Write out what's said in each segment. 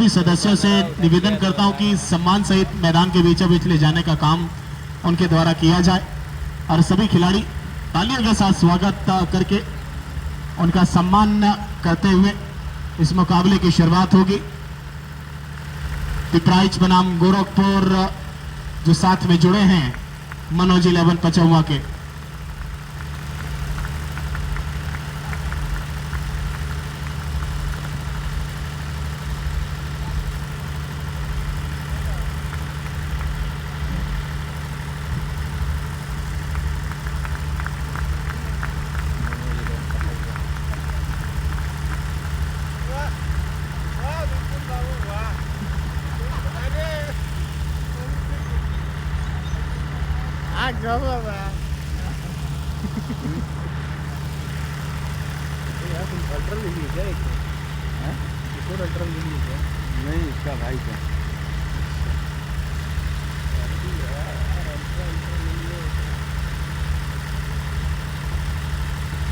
सभी सदस्यों से निवेदन करता हूं कि सम्मान सहित मैदान के बीचों बीच ले जाने का काम उनके द्वारा किया जाए और सभी खिलाड़ी तालियों के साथ स्वागत करके उनका सम्मान करते हुए इस मुकाबले की शुरुआत होगी। पिपराइच बनाम गोरखपुर जो साथ में जुड़े हैं मनोज 11 पचौवा के। अल्ट्रा ले लीजिए क्या? एक और अल्ट्रा ले लीजिए। नहीं, इसका भाई का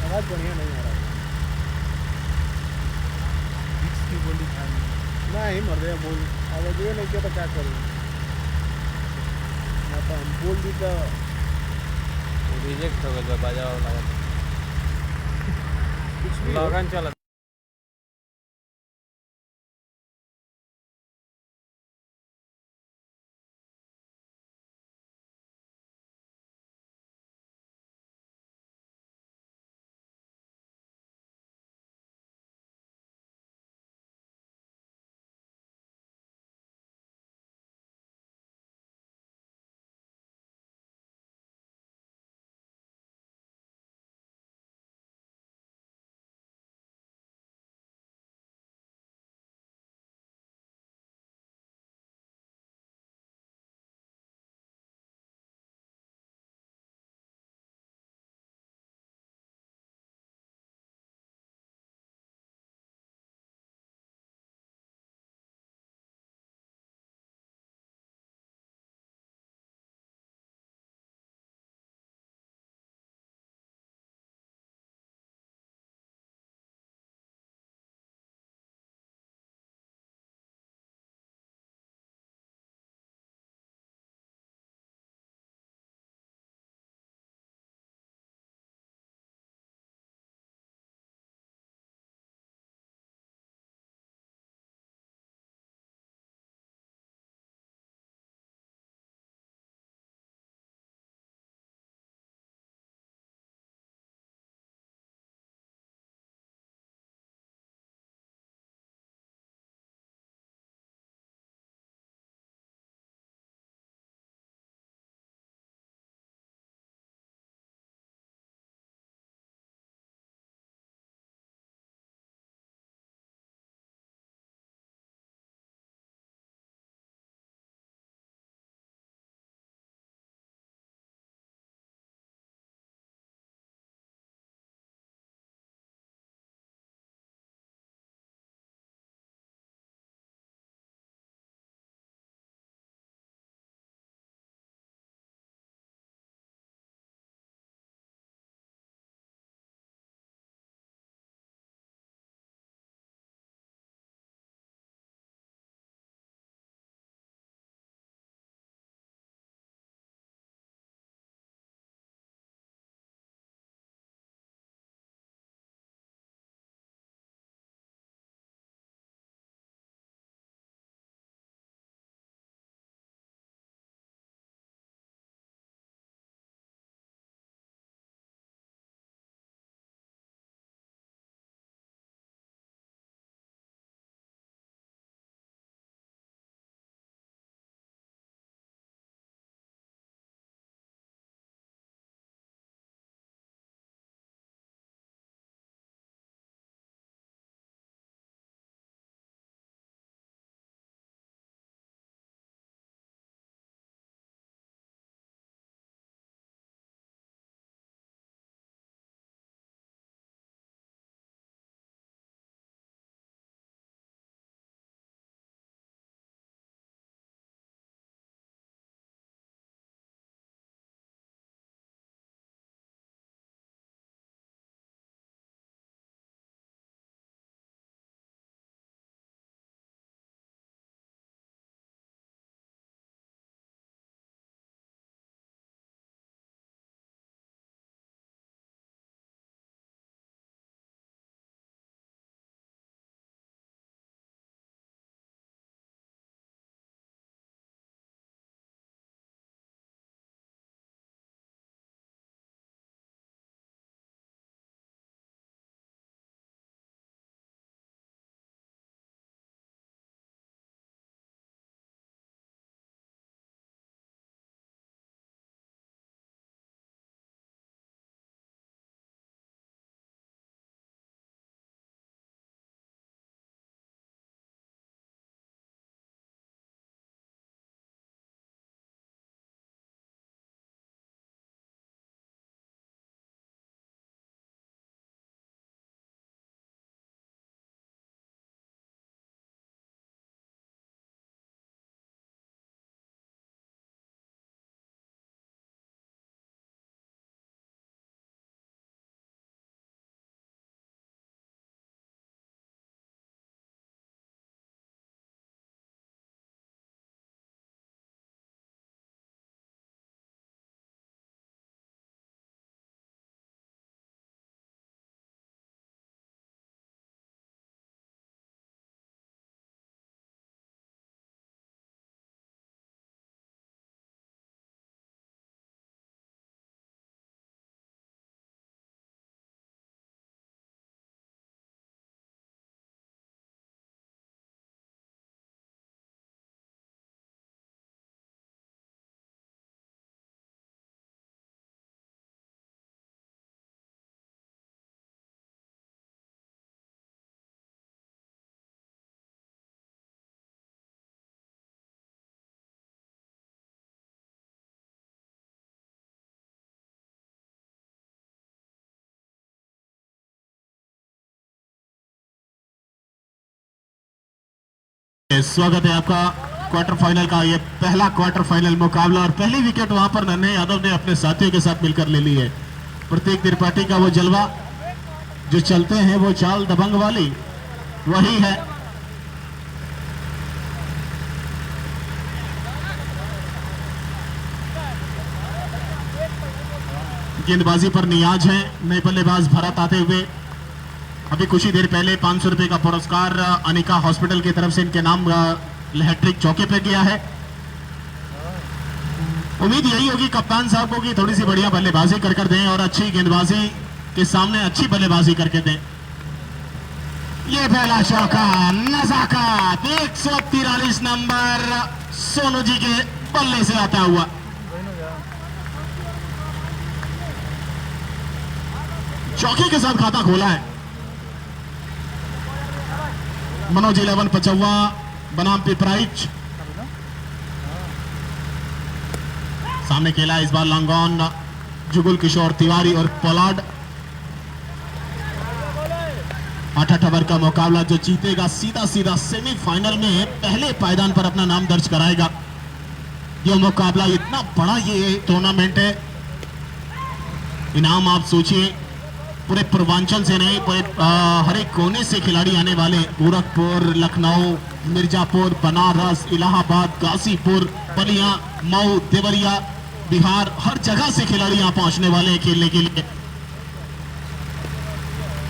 आवाज बढ़िया नहीं आ रहा है। की बोली नहीं मर रहे बोल आवाज नहीं किया तो क्या करूँ? तो हम बोल दी तो रिजेक्ट हो गया। बाजा वाला कुछ भी लगन चला। स्वागत है आपका क्वार्टर फाइनल का। ये पहला क्वार्टर फाइनल मुकाबला और पहली विकेट वहां पर नन्हे यादव ने अपने साथियों के साथ मिलकर ले ली है। प्रतीक त्रिपाठी का वो जलवा जो चलते हैं, वो चाल दबंग वाली वही है। गेंदबाजी पर नियाज है नए बल्लेबाज भरत आते हुए। अभी कुछ ही देर पहले 500 रुपए का पुरस्कार अनिका हॉस्पिटल की तरफ से इनके नाम हैट्रिक चौके पे गया है। उम्मीद यही होगी कप्तान साहब को कि थोड़ी सी बढ़िया बल्लेबाजी कर दें और अच्छी गेंदबाजी के सामने अच्छी बल्लेबाजी करके दें। ये पहला चौका नजाकत 143 नंबर सोनू जी के बल्ले से आता हुआ। चौके के साथ खाता खोला है मनोज 11 पचौवा बनाम पिपराइच। सामने खेला इस बार लॉन्गॉन जुगुल किशोर तिवारी और पोलार्ड। 8 ओवर का मुकाबला जो जीतेगा सीधा सीधा सेमीफाइनल में पहले पायदान पर अपना नाम दर्ज कराएगा। यह मुकाबला इतना बड़ा ये टूर्नामेंट है, इनाम आप सोचिए पूरे पूर्वांचल से नहीं, पूरे हर एक कोने से खिलाड़ी आने वाले। गोरखपुर, लखनऊ, मिर्जापुर, बनारस, इलाहाबाद, गाजीपुर, बलिया, मऊ, देवरिया, बिहार, हर जगह से खिलाड़ी यहाँ पहुंचने वाले हैं खेलने के लिए।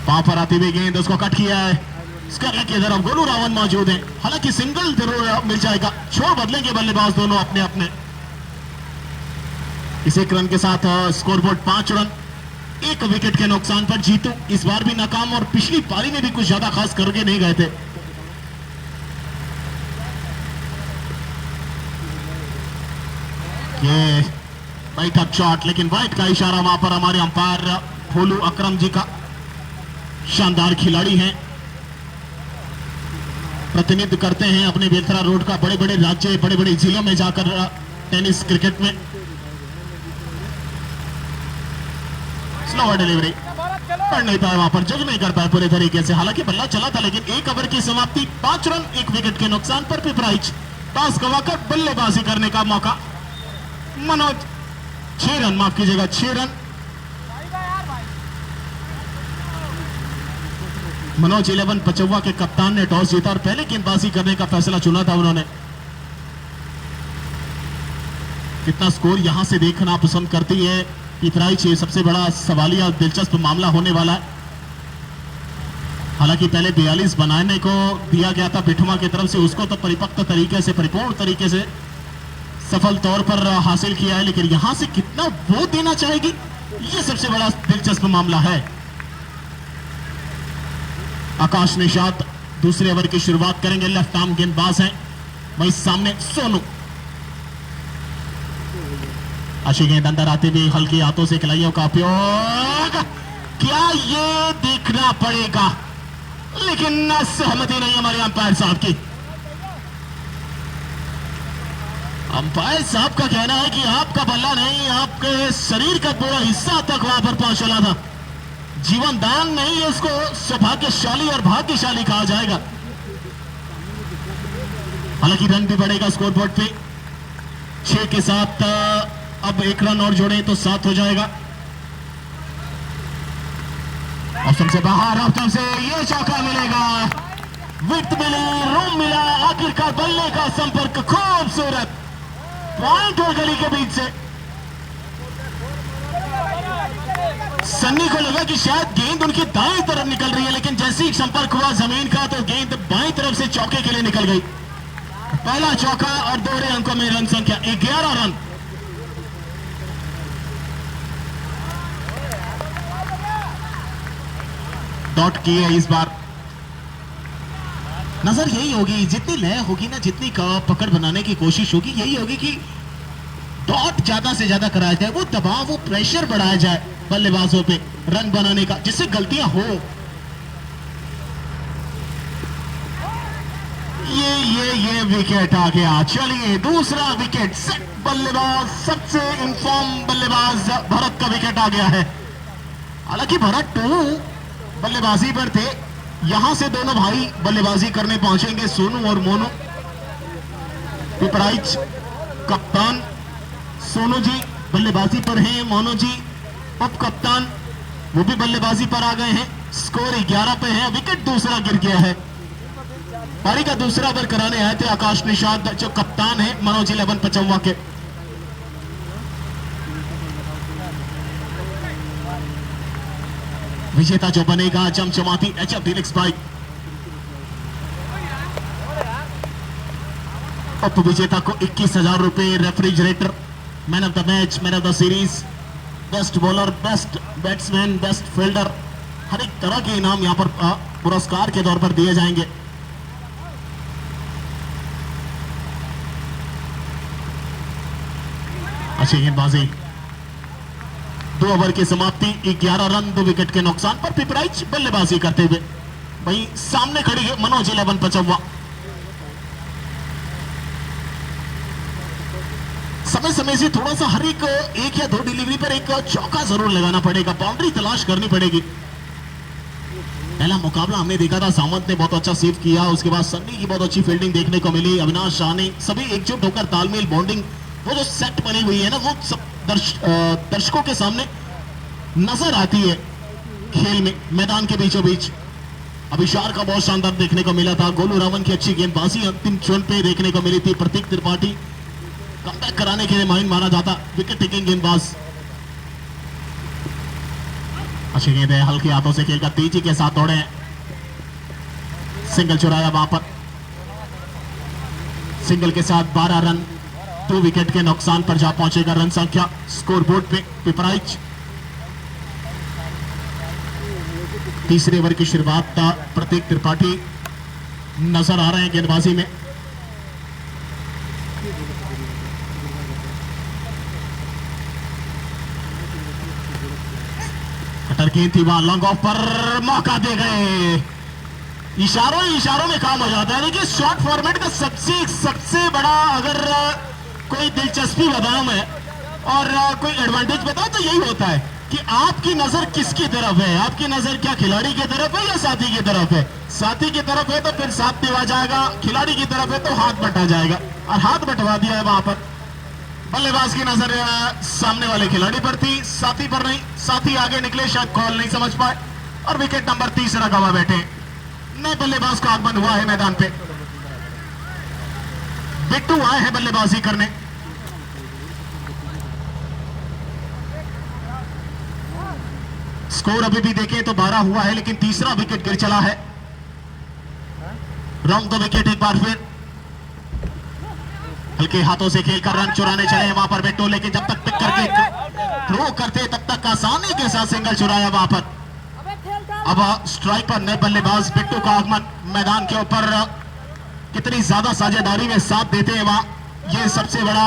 पांव पर आती हुई गेंद, उसको कट किया है। स्कैलर की तरफ गोलू रावल मौजूद है, हालांकि सिंगल जरूर मिल जाएगा। छोड़ बदलेंगे बल्लेबाज दोनों अपने अपने। इस एक रन के साथ स्कोरबोर्ड 5 रन 1 विकेट के नुकसान पर जीतू इस बार भी नाकाम और पिछली पारी में भी कुछ ज्यादा खास करके नहीं गए थे। ये बैठक शॉट, लेकिन वाइट का इशारा वहां पर हमारे अंपायर भोलू अकरम जी का। शानदार खिलाड़ी हैं, प्रतिनिधित्व करते हैं अपने बेलथरा रोड का बड़े बड़े राज्य बड़े बड़े जिलों में जाकर टेनिस क्रिकेट में। स्लोवर डिलीवरी पढ़ नहीं पाया, वहां पर जज नहीं कर पाए पूरे तरीके से। हालांकि बल्ला चला था, लेकिन 1 ओवर की समाप्ति 5 रन 1 विकेट के नुकसान पर पिपराइच टॉस गवाकर बल्लेबाजी करने का मौका। मनोज 6 रन, माफ कीजिएगा 6 रन। मनोज 11 पचौवा के कप्तान ने टॉस जीता और पहले गेंदबाजी करने का फैसला चुना था उन्होंने। कितना स्कोर यहां से देखना पसंद करती है पिपराइच, सबसे बड़ा सवालिया दिलचस्प मामला होने वाला है। हालांकि पहले 42 बनाने को दिया गया था पिठुमा की तरफ से, उसको तो परिपक्व तरीके से परिपूर्ण तरीके से सफल तौर पर हासिल किया है, लेकिन यहां से कितना वो देना चाहेगी ये सबसे बड़ा दिलचस्प मामला है। आकाश निषाद दूसरे ओवर की शुरुआत करेंगे, लेफ्ट आर्म गेंदबाज हैं। वहीं सामने सोनू। अच्छी गेंद अंदर आती हुई हल्की हाथों से खिलाड़ियों का उपयोग, क्या ये देखना पड़ेगा, लेकिन सहमति नहीं हमारे अंपायर साहब की। अंपायर साहब का कहना है कि आपका बल्ला नहीं, आपके शरीर का पूरा हिस्सा तक वहां पर पहुंच चला था। जीवन दान नहीं है, इसको सौभाग्यशाली और भाग्यशाली कहा जाएगा। हालांकि रन भी बढ़ेगा स्कोरबोर्ड पे, 6 के साथ अब 1 रन और जोड़े तो 7 हो जाएगा। ऑप्शन से बाहर, ऑप्शन से ये चौका मिलेगा, विकेट मिली, रूम मिला, आखिरकार बल्ले का संपर्क खूबसूरत पॉइंट और गली के बीच से। सन्नी को लगा कि शायद गेंद उनकी दाएं तरफ निकल रही है, लेकिन जैसे ही संपर्क हुआ जमीन का तो गेंद बाएं तरफ से चौके के लिए निकल गई। पहला चौका और दोहरे अंकों में रन संख्या 11 रन। डॉट की है इस बार। नजर यही होगी, जितनी लय होगी ना, जितनी पकड़ बनाने की कोशिश होगी, यही होगी कि डॉट ज्यादा से ज्यादा कराया जाए, वो दबाव, वो प्रेशर बढ़ाया जाए बल्लेबाजों पे रन बनाने का, जिससे गलतियां हो। ये विकेट आ गया। चलिए दूसरा विकेट, बल्लेबाज सबसे इनफॉर्म बल्लेबाज भरत का विकेट आ गया है। हालांकि भरत 2 बल्लेबाजी पर थे, यहां से दोनों भाई बल्लेबाजी करने पहुंचेंगे, सोनू और मोनू। पिपराइच कप्तान सोनू जी बल्लेबाजी पर हैं, मोनू जी उप कप्तान वो भी बल्लेबाजी पर आ गए हैं। स्कोर 11 पे है, विकेट दूसरा गिर गया है। पारी का दूसरा ओवर कराने आए थे आकाश निषाद जो कप्तान है मनोज 11 पचौवा के। विजेता जो बनेगा चमचमाती एचएफ डीलक्स बाइक, उप विजेता को 21,000 रुपए, refrigerator, man of the match, man of the series, best bowler, best batsman, best fielder, हर एक तरह के इनाम यहां पर पुरस्कार के तौर पर दिए जाएंगे। अच्छी गेंदबाजी, 2 ओवर की समाप्ति, 11 रन 2 विकेट के नुकसान पर पिपराइच बल्लेबाजी करते हुए। वहीं सामने खड़ी है मनोज 11 पचौवा। समय समय से थोड़ा सा हर एक या 2 डिलीवरी पर एक चौका जरूर लगाना पड़ेगा, बाउंड्री तलाश करनी पड़ेगी। पहला मुकाबला हमने देखा था, सामंत ने बहुत अच्छा सेव किया, उसके बाद सन्नी की बहुत अच्छी फील्डिंग देखने को मिली, अविनाश शाह ने, सभी एकजुट होकर तालमेल, बॉन्डिंग, वो जो सेट बनी हुई है ना, वो सब दर्शकों के सामने नजर आती है खेल में, मैदान के बीचों बीच। अभिषार का बहुत शानदार देखने को मिला था, गोलू रावण की अच्छी गेंदबाजी अंतिम क्षण पे देखने को मिली थी। प्रतीक त्रिपाठी कमबैक कराने के लिए माहिर माना जाता, विकेट टेकिंग गेंदबाज। अच्छी गेंद है, हल्के हाथों से खेलकर तेजी के साथ दौड़े हैं, सिंगल चुराया वहां पर, सिंगल के साथ 12 रन 2 विकेट के नुकसान पर जा पहुंचेगा रन संख्या स्कोर बोर्ड पे। पिपराइच तीसरे ओवर की शुरुआत था, प्रतीक त्रिपाठी नजर आ रहे हैं गेंदबाजी में। कटर गेंद थी वहां, लॉन्ग ऑफ पर मौका दे गए, इशारों में काम हो जाता है। देखिए शॉर्ट फॉर्मेट का सबसे बड़ा अगर कोई दिलचस्पी बताऊं मैं और कोई एडवांटेज बताऊं तो यही होता है कि आपकी नजर किसकी तरफ है, आपकी नजर क्या खिलाड़ी की तरफ है या साथी की तरफ है। साथी की तरफ है तो फिर साथ दिया जाएगा, खिलाड़ी की तरफ है तो हाथ बटा जाएगा, और हाथ बटवा दिया है वहां पर। बल्लेबाज की नजर सामने वाले खिलाड़ी पर थी, साथी पर नहीं। साथी आगे निकले, शायद कॉल नहीं समझ पाए और विकेट नंबर 3 गवा बैठे। नए बल्लेबाज का आगमन हुआ है मैदान पे, बिट्टू आए हैं बल्लेबाजी करने। स्कोर अभी भी देखें तो 12 हुआ है, लेकिन तीसरा विकेट गिर चला है। रॉन्ग द विकेट एक बार फिर, हल्के हाथों से खेलकर रन चुराने चले वहां पर बिट्टू, लेकिन जब तक पिक करके थ्रो करते तब तक आसानी के साथ सिंगल चुराया वहां पर। अब स्ट्राइक पर नए बल्लेबाज बिट्टू का आगमन मैदान के ऊपर, कितनी ज्यादा साझेदारी में साथ देते हैं वहां, ये सबसे बड़ा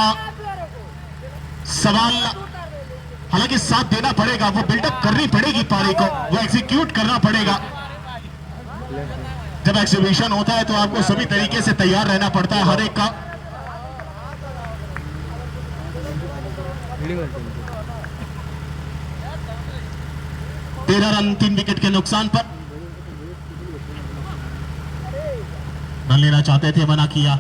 सवाल। हालांकि साथ देना पड़ेगा, वो बिल्डअप करनी पड़ेगी पारी को, वो एग्जीक्यूट करना पड़ेगा। जब एक्सिबिशन होता है तो आपको सभी तरीके से तैयार रहना पड़ता है हर एक का। 13 रन 3 विकेट के नुकसान पर। रन लेना चाहते थे, मना किया।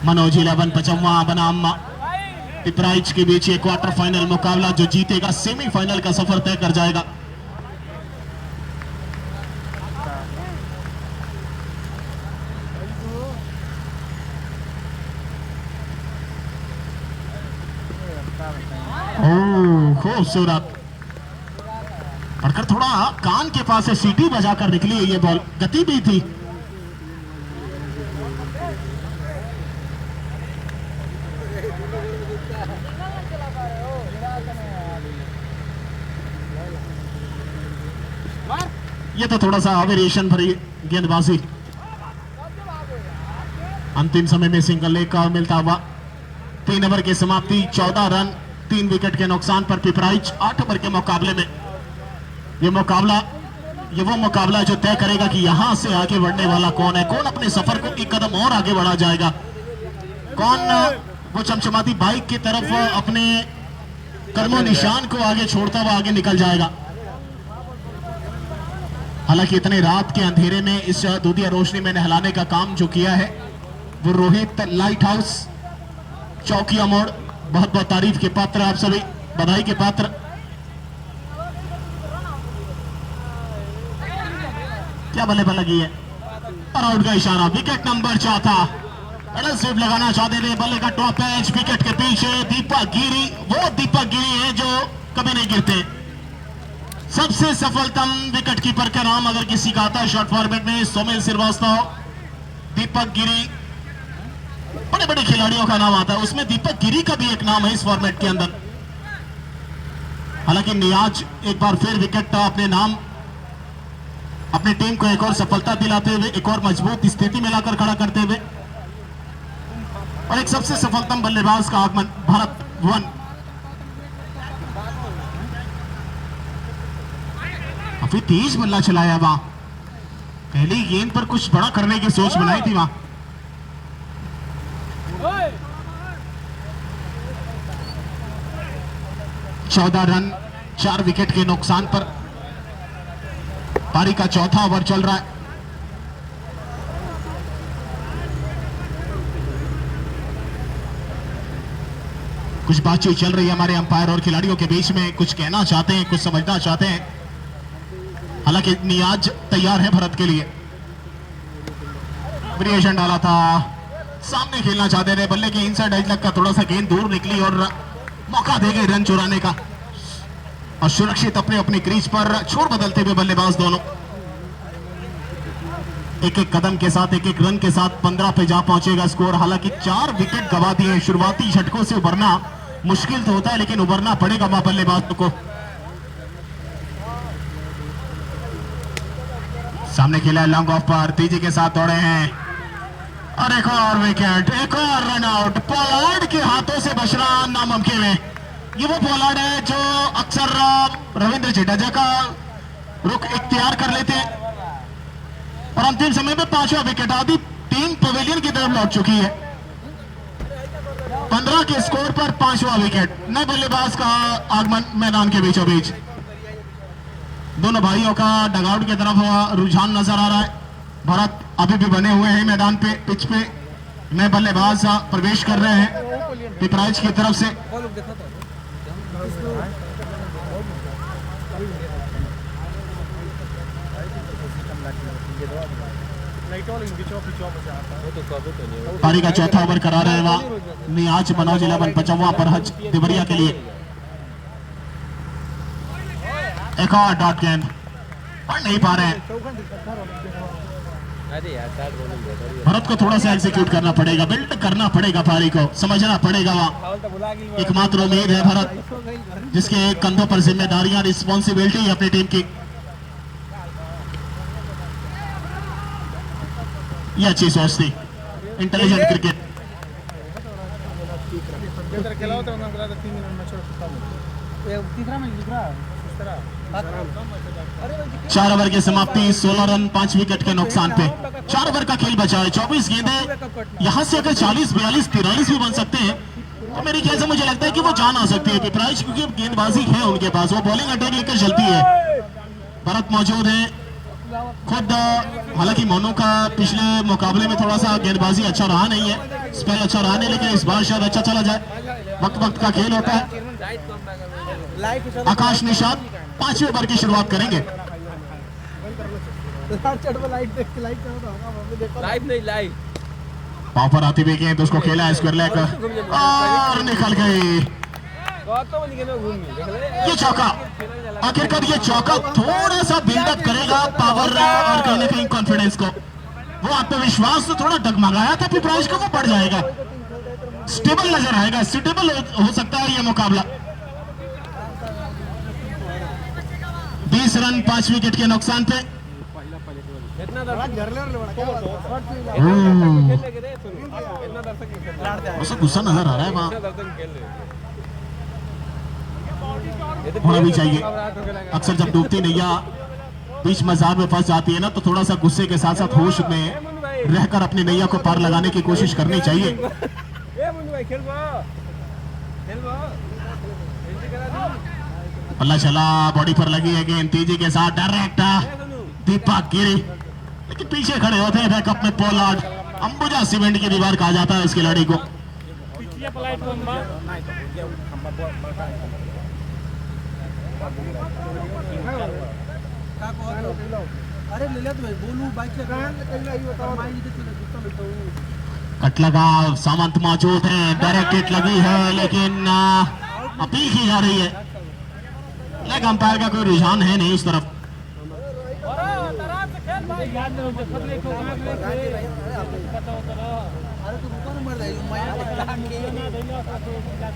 मनोज 11 पचौवा बनाम पिपराइच के बीच एक क्वार्टर फाइनल मुकाबला, जो जीतेगा सेमीफाइनल का सफर तय कर जाएगा। खूबसूरत पढ़कर थोड़ा कान के पास से सीटी बजाकर निकली है ये बॉल, गति भी थी। ये तो थोड़ा सा वेरिएशन भरी गेंदबाजी। अंतिम समय में सिंगल लेग का मिलता हुआ 3 ओवर की समाप्ति, 14 रन 3 विकेट के नुकसान पर पिपराइच 8 ओवर के मुकाबले में। ये वो मुकाबला जो तय करेगा कि यहां से आगे बढ़ने वाला कौन है, कौन अपने सफर को एक कदम और आगे बढ़ा जाएगा, कौन वो चमचमाती बाइक की तरफ अपने कर्मो निशान को आगे छोड़ता हुआ आगे निकल जाएगा। हालांकि इतने रात के अंधेरे में इस दूधिया रोशनी में नहलाने का काम जो किया है वो रोहित लाइट हाउस चौकिया मोड़, बहुत बहुत तारीफ के पात्र, आप सभी बधाई के पात्र। क्या बल्ले पर लगी है और आउट का इशारा। विकेट नंबर 4 अड़ल स्वीप लगाना चाहते थे, बल्ले का टॉप एज विकेट के पीछे दीपक गिरी। वो दीपक गिरी है जो कभी नहीं गिरते, सबसे सफलतम विकेट कीपर का नाम अगर किसी का आता है शॉर्ट फॉर्मेट में, सोमेल श्रीवास्तव, दीपक गिरी। बड़े बड़े खिलाड़ियों का नाम आता है, उसमें दीपक गिरी का भी एक नाम है इस फॉर्मेट के अंदर। हालांकि नियाज एक बार फिर विकेट अपने नाम, अपनी टीम को एक और सफलता दिलाते हुए, एक और मजबूत स्थिति में लाकर खड़ा करते हुए, और एक सबसे सफलतम बल्लेबाज का आगमन भारत भुवन। काफी तेज बल्ला चलाया वहां, पहली गेंद पर कुछ बड़ा करने की सोच बनाई थी वहां। चौदह रन 4 विकेट के नुकसान पर पारी का चौथा ओवर चल रहा है। कुछ बातचीत चल रही है हमारे अंपायर और खिलाड़ियों के बीच में, कुछ कहना चाहते हैं, कुछ समझना चाहते हैं। हालांकि नियाज तैयार है भारत के लिए। वेरिएशन डाला था, सामने खेलना चाहते थे, बल्ले के इनसाइड एज लग का थोड़ा सा गेंद दूर निकली और मौका दे गए रन चुराने का, और सुरक्षित अपने अपनी क्रीज पर छोर बदलते हुए बल्लेबाज दोनों एक एक कदम के साथ, एक एक रन के साथ 15 पे जा पहुंचेगा स्कोर। हालांकि 4 विकेट गवा दिए, शुरुआती झटकों से उभरना मुश्किल तो होता है, लेकिन उभरना पड़ेगा वहां बल्लेबाज को। सामने खेला लॉन्ग ऑफ पर, तेजी के साथ दौड़े हैं और एक और विकेट, एक और रन आउट। पोलार्ड के हाथों से बचना नामुमकिन है। ये वो पोलार्ड है जो अक्सर रविंद्र जडेजा का रुख इख्तियार कर लेते हैं, और अंतिम समय में 5वां विकेट। आदि टीम पवेलियन की तरफ लौट चुकी है। 15 के स्कोर पर 5वां विकेट। नए बल्लेबाज का आगमन मैदान के बीचों बीच। दोनों भाइयों का डगआउट की तरफ रुझान नजर आ रहा है। भारत अभी भी बने हुए हैं मैदान पे, पिच पे। नए बल्लेबाज प्रवेश कर रहे हैं पिपराइच की तरफ से। पारी का चौथा ओवर करा रहे हैं वहां नियाज मनोज 11 55 पर हज देवरिया के लिए। एक और डॉट गेंद, पढ़ नहीं पा रहे हैं। भारत को थोड़ा सा एग्जीक्यूट करना पड़ेगा, बिल्ड करना पड़ेगा, पारी को समझना पड़ेगा। वहां एकमात्र उम्मीद है भारत जिसके कंधों पर जिम्मेदारियां, रिस्पॉन्सिबिलिटी है अपनी टीम की। ये अच्छी सोच थी, इंटेलिजेंट क्रिकेट। चार ओवर की समाप्ति, 16 रन 5 विकेट के नुकसान पे। 4 ओवर का खेल बचा है, 24 गेंदें। यहां से अगर 40, 42, 43 भी बन सकते हैं तो मेरे ख्याल से मुझे लगता है कि वो जान आ सकती है पिपराइच, क्योंकि गेंदबाजी है उनके पास, वो बॉलिंग अटैक लेकर चलती है। भारत मौजूद है खुद। हालांकि मोनू का पिछले मुकाबले में थोड़ा सा गेंदबाजी अच्छा रहा नहीं है, स्पेल अच्छा रहा नहीं, लेकिन इस बार शायद अच्छा चला जाए। वक्त वक्त का खेल होता है। आकाश निषाद 5वें ओवर की शुरुआत करेंगे। पावर आती हुई गेंद उसको खेला है स्क्वायर लेग और निकल गई। ये चौका, आखिरकार ये चौका थोड़ा सा बिल्डअप करेगा पावर और कहीं ना कहीं कॉन्फिडेंस को। वो आत्मविश्वास तो थोड़ा डगमगाया था पिपराइच को, वो बढ़ जाएगा, स्टेबल नजर आएगा, सुटेबल हो सकता है ये मुकाबला। 20 रन 5 विकेट के नुकसान पे। गुस्सा नजर आ रहा है वहां, होना भी चाहिए। अक्सर जब डूबती नैया बीच मजार में फंस जाती है ना, तो थोड़ा सा गुस्से के साथ साथ होश में रहकर अपनी नैया को पार लगाने की कोशिश करनी चाहिए। पल्ला चला, बॉडी पर लगी है गेंद, तेजी के साथ डायरेक्ट दीपक गिरी, लेकिन पीछे खड़े होते हैं बैकअप में पोलार्ड। अंबुजा सीमेंट की दीवार कहा जाता है इस खिलाड़ी को। अरे ले ले तो बोलू बाइक से कट लगा, सामंत मौजूद है, डायरेक्ट हिट लगी है लेकिन अपील की जा रही है। लेग अंपायर का कोई रुझान है नहीं उस तरफ।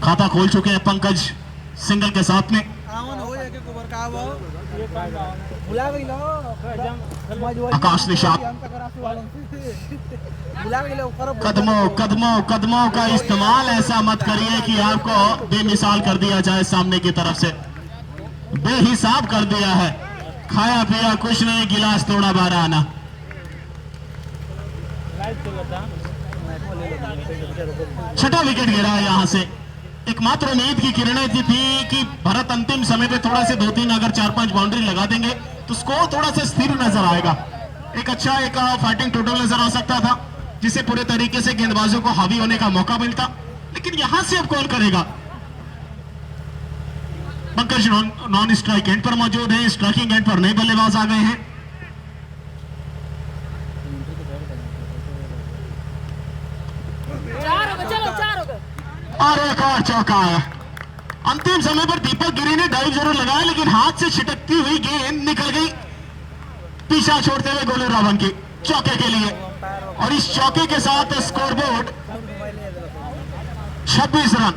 खाता खोल चुके हैं पंकज सिंगल के साथ में। आकाश निषाद कदमों का इस्तेमाल ऐसा मत करिए कि आपको बेमिसाल कर दिया जाए सामने की तरफ से। बेहिसाब कर दिया है, खाया पिया कुछ नहीं, गिलास तोड़ा 12 आना। छठा विकेट गिरा है यहां से। एकमात्र उम्मीद की किरणें थी कि भरत अंतिम समय पे थोड़ा से 2-3 अगर 4-5 बाउंड्री लगा देंगे तो स्कोर थोड़ा सा स्थिर नजर आएगा, एक अच्छा एक फाइटिंग टोटल नजर आ सकता था जिसे पूरे तरीके से गेंदबाजों को हावी होने का मौका मिलता। लेकिन यहां से अब कौन करेगा? पंकज नॉन स्ट्राइक एंड पर मौजूद है, स्ट्राइकिंग एंड पर नए बल्लेबाज आ गए हैं। और एक और चौका है। अंतिम समय पर दीपक गिरी ने डाइव जरूर लगाया लेकिन हाथ से छिटकती हुई गेंद निकल गई पीछा छोड़ते हुए गोलू रावण की चौके के लिए। और इस चौके के साथ स्कोरबोर्ड 26 रन।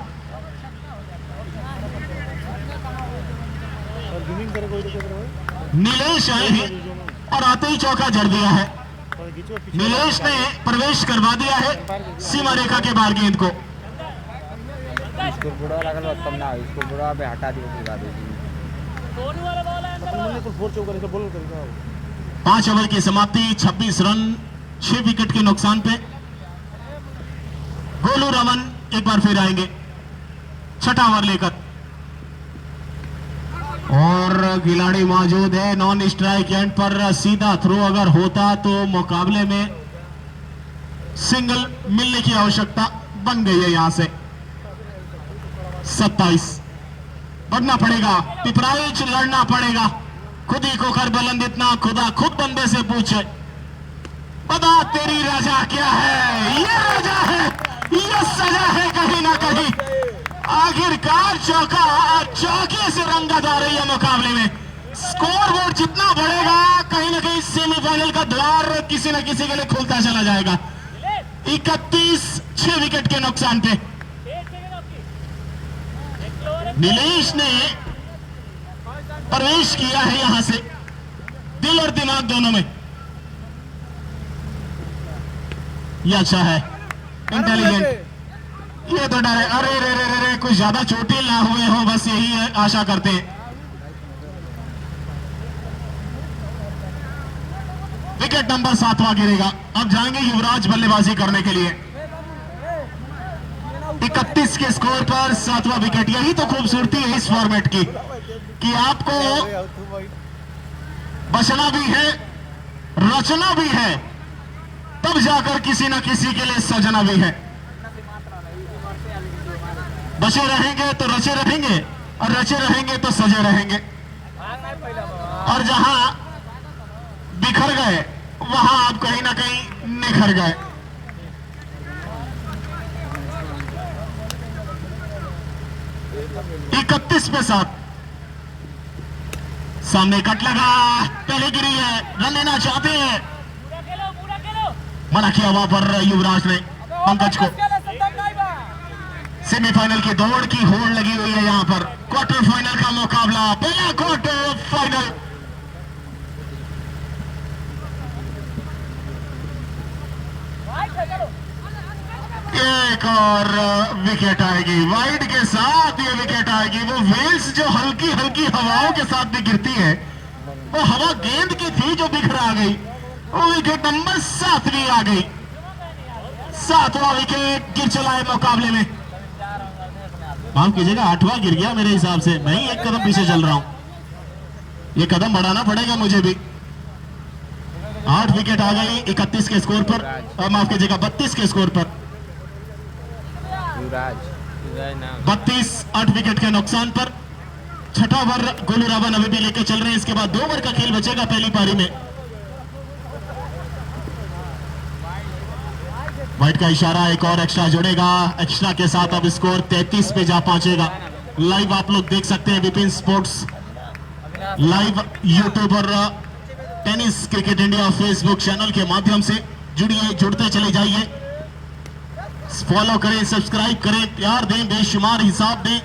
नीलेश आए हैं और आते ही चौका जड़ दिया है। नीलेश ने प्रवेश करवा दिया है सीमा रेखा के बाहर गेंद को। इसको बुरा लगल उत्तम ना, इसको बुरा पे हटा दियो पूरा दे दी। 5 ओवर की समाप्ति, 26 रन 6 विकेट के नुकसान पे। गोलू रमन एक बार फिर आएंगे छठा ओवर लेकर और खिलाड़ी मौजूद है नॉन स्ट्राइक एंड पर। सीधा थ्रो अगर होता तो मुकाबले में सिंगल मिलने की आवश्यकता बन गई है। यहां से 27 बढ़ना पड़ेगा, पिपराइच लड़ना पड़ेगा। खुद ही को कर बुलंद इतना खुदा खुद बंदे से पूछे, बता तेरी रजा क्या है? ये रजा है, ये सजा है कहीं ना कहीं। आखिरकार चौके से रंगत आ रही है मुकाबले में। स्कोर बोर्ड जितना बढ़ेगा कहीं ना कहीं सेमीफाइनल का द्वार किसी न किसी के लिए खुलता चला जाएगा। 31 6 विकेट के नुकसान पे नीलेश ने प्रवेश किया है यहां से, दिल और दिमाग दोनों में। ये अच्छा है, इंटेलिजेंट। ये तो डर है, अरे रे रे रे रे कुछ ज्यादा चोटिल ना हुए हो, बस यही है, आशा करते हैं। विकेट नंबर 7वां गिरेगा। अब जाएंगे युवराज बल्लेबाजी करने के लिए। 31 के स्कोर पर 7वां विकेट। यही तो खूबसूरती है इस फॉर्मेट की कि आपको बचना भी है, रचना भी है, तब जाकर किसी न किसी के लिए सजना भी है। बचे रहेंगे तो रचे रहेंगे और रचे रहेंगे तो सजे रहेंगे। और जहां बिखर गए वहां आप कहीं ना कहीं निखर गए। इकतीस पे 7 सामने कट लगा, पहले गिरी है, रन लेना चाहते हैं, मना किया वहां पर युवराज ने पंकज को। सेमीफाइनल की दौड़ की होड़ लगी हुई है यहां पर। क्वार्टर फाइनल का मुकाबला, पहला क्वार्टर फाइनल। एक और विकेट आएगी, वाइड के साथ ये विकेट आएगी। वो वेल्स जो हल्की हल्की हवाओं के साथ भी गिरती है, वो हवा गेंद की थी जो बिखरा आ गई। वो विकेट नंबर 7वीं आ गई। 7वां विकेट गिर चला है मुकाबले में। माफ कीजिएगा, 8वां गिर गया मेरे हिसाब से। मैं ही एक कदम पीछे चल रहा हूं, ये कदम बढ़ाना पड़ेगा मुझे भी। 8 विकेट आ गई 31 के स्कोर पर, माफ कीजिएगा 32 के स्कोर पर। युवराज 32 8 विकेट के नुकसान पर। छठा ओवर गोलू रावल अभी भी लेकर चल रहे हैं। इसके बाद 2 ओवर का खेल बचेगा पहली पारी में। वाइट का इशारा, एक और एक्स्ट्रा जुड़ेगा। एक्स्ट्रा के साथ अब स्कोर 33 पे जा पहुंचेगा। लाइव आप लोग देख सकते हैं विपिन स्पोर्ट्स लाइव यूट्यूब और tennis cricket India Facebook channel के माध्यम से जुड़िए, जुड़ते चले जाइए, फॉलो करें, सब्सक्राइब करें, प्यार दें, बेशुमार हिसाब दें।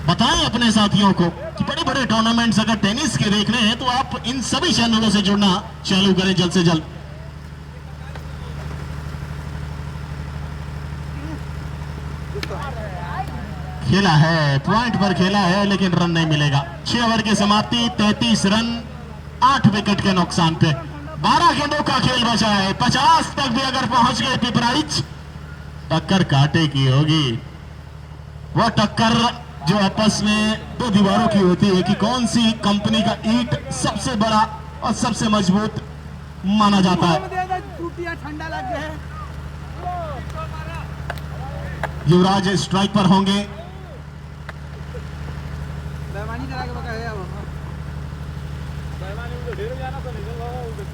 बताएं अपने साथियों को कि बड़े बड़े टूर्नामेंट्स अगर टेनिस के देख रहे हैं तो आप इन सभी चैनलों से जुड़ना चालू करें जल्द से जल्द। खेला है, पॉइंट पर खेला है, लेकिन रन नहीं मिलेगा। 6 ओवर की समाप्ति, 33 रन 8 विकेट के नुकसान पे। 12 गेंदों का खेल बचा है। 50 तक भी अगर पहुंच गए पिपराइच, टक्कर कांटे की होगी। वह टक्कर जो आपस में 2 दीवारों की होती है कि कौन सी कंपनी का ईंट सबसे बड़ा और सबसे मजबूत माना जाता है। ठंडा लग गया है। युवराज स्ट्राइक पर होंगे।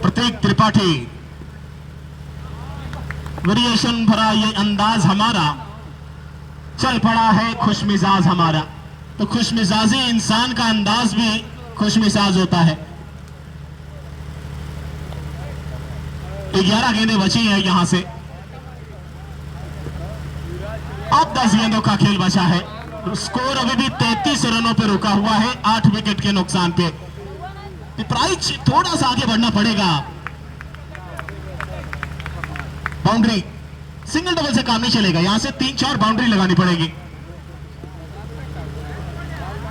प्रतीक त्रिपाठी, वेरिएशन भरा ये अंदाज हमारा, चल पड़ा है खुशमिजाज हमारा। तो खुशमिजाजी इंसान का अंदाज भी खुशमिजाज होता है। 11 गेंदें बची हैं यहां से। अब 10 गेंदों का खेल बचा है। स्कोर अभी भी 33 रनों पर रुका हुआ है 8 विकेट के नुकसान पे। पिपराइच थोड़ा सा आगे बढ़ना पड़ेगा। बाउंड्री, सिंगल डबल से काम नहीं चलेगा, यहां से 3-4 बाउंड्री लगानी पड़ेगी।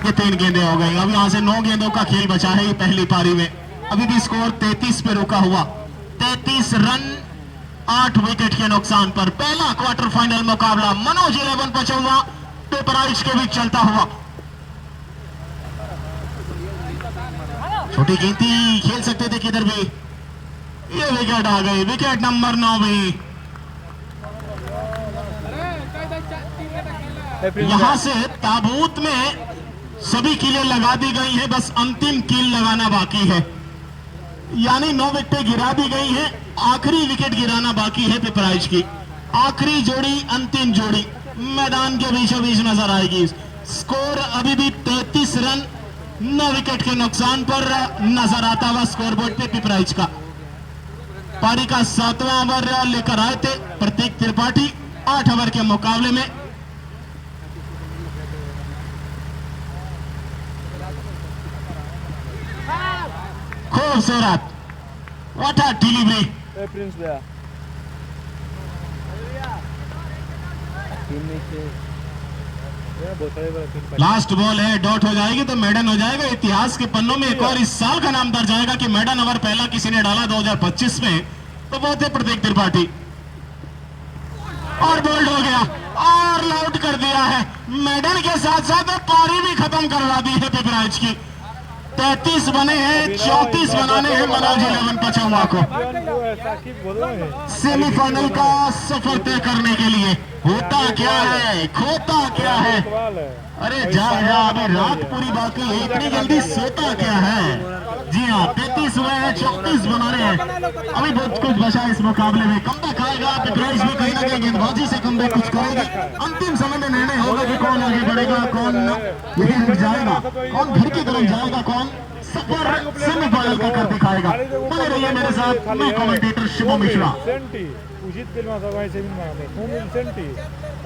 ये 3 गेंदें हो गई। अब यहां से 9 गेंदों का खेल बचा है ये पहली पारी में। अभी भी स्कोर 33 पे रुका हुआ। 33 रन 8 विकेट के नुकसान पर। पहला क्वार्टर फाइनल मुकाबला मनोज 11 पचौवा पिपराइच के बीच चलता हुआ। छोटी गिनती खेल सकते थे किधर भी। ये विकेट आ गई, विकेट नंबर 9 भी। यहां से ताबूत में सभी कीलें लगा दी गई हैं, बस अंतिम कील लगाना बाकी है। यानी 9 विकेटें गिरा दी गई हैं, आखिरी विकेट गिराना बाकी है पिपराइच की। आखिरी जोड़ी, अंतिम जोड़ी मैदान के बीचों बीच नजर आएगी। स्कोर अभी भी 33 रन 9 विकेट के नुकसान पर नजर आता हुआ स्कोरबोर्ड पे पिपराइच का। पारी का 7वां ओवर लेकर आए थे प्रतीक त्रिपाठी 8 ओवर के मुकाबले में। खूबसूरत, what a delivery. Last ball है, डॉट हो जाएगी तो मेडन हो जाएगा। इतिहास के पन्नों में एक और इस साल का नाम दर्ज आएगा कि मेडन ओवर पहला किसी ने डाला 2025 में, तो वो थे प्रतीक त्रिपाठी। और बोल्ड हो गया और आउट कर दिया है। मेडन के साथ साथ पारी भी खत्म करवा दी है पिपराइच की। 33 बने हैं, 34 बनाने हैं मनोज 11 पचौवा को सेमीफाइनल का सफर तय करने के लिए। होता क्या है, खोता क्या है। अरे जा अभी रात पूरी बाकी है, इतनी जल्दी सोता क्या है। जी हाँ, 33 हुए हैं, 34 बनाने हैं। अभी बहुत कुछ बचा इस मुकाबले में। कमबैक आएगा, पिपराइच भी कहीं ना कहीं गेंदबाजी से कमबैक कुछ करेगी। अंतिम समय में निर्णय होगा कि कौन आगे बढ़ेगा, कौन यहीं रुक जाएगा, कौन घर की तरफ जाएगा, कौन सफर सेमीफाइनल का कर दिखाएगा। बने रहिए मेरे साथ, मैं कमेंटेटर शिवम मिश्रा। उचित केलं माझा व्हायचं मी म्हणाले फोन इन्सेंटी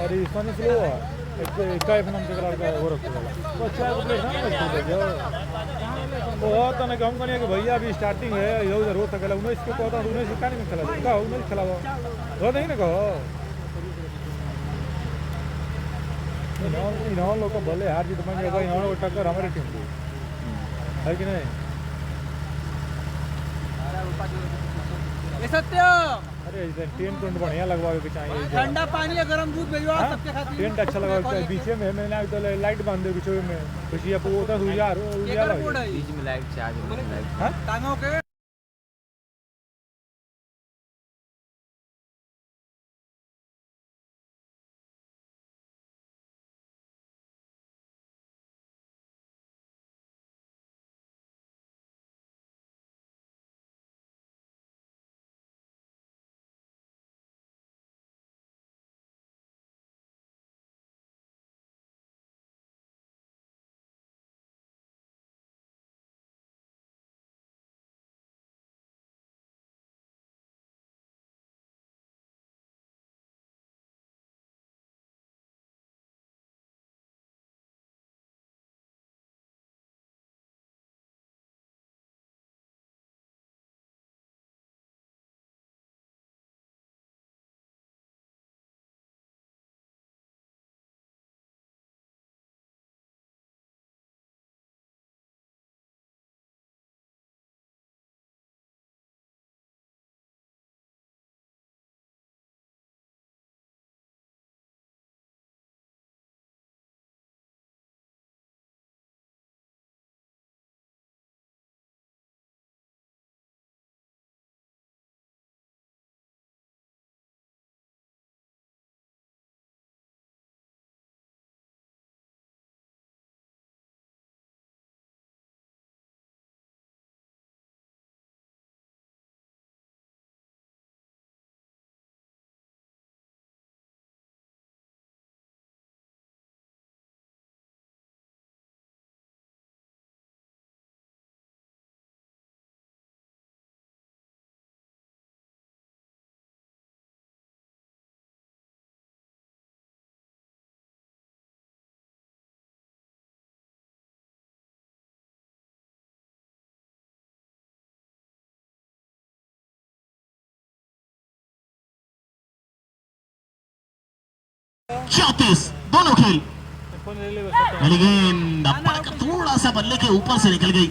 और इसमें स्लो एक काय पण आमच्या कडे ओरखतो तो अच्छा प्लेस ना बहुत ना हम कहने कि भैया अभी स्टार्टिंग है इधर उधर हो सकला 19 के पौधा 19 का नहीं खेला का 19 खेला हो नहीं ना कहो इन्होंने लोग भले हार जीत मांगे इन्होंने टक्कर हमारी टीम की है कि नहीं। सत्य अरे टेंट टूंट बढ़िया लगवावे के चाहिए। ठंडा पानी या गरम दूध भिजवा सबके खातिर। टेंट अच्छा लगवावे चाहिए। बीचे में मैंने तो लाइट बांध दे बीच में खुशियां पूरा उजियार बीच में लाइट चार्ज लाइट टांगों के 34 दोनों खेल। फोन ले ले बस। लेकिन थोड़ा सा बल्ले के ऊपर से निकल गई।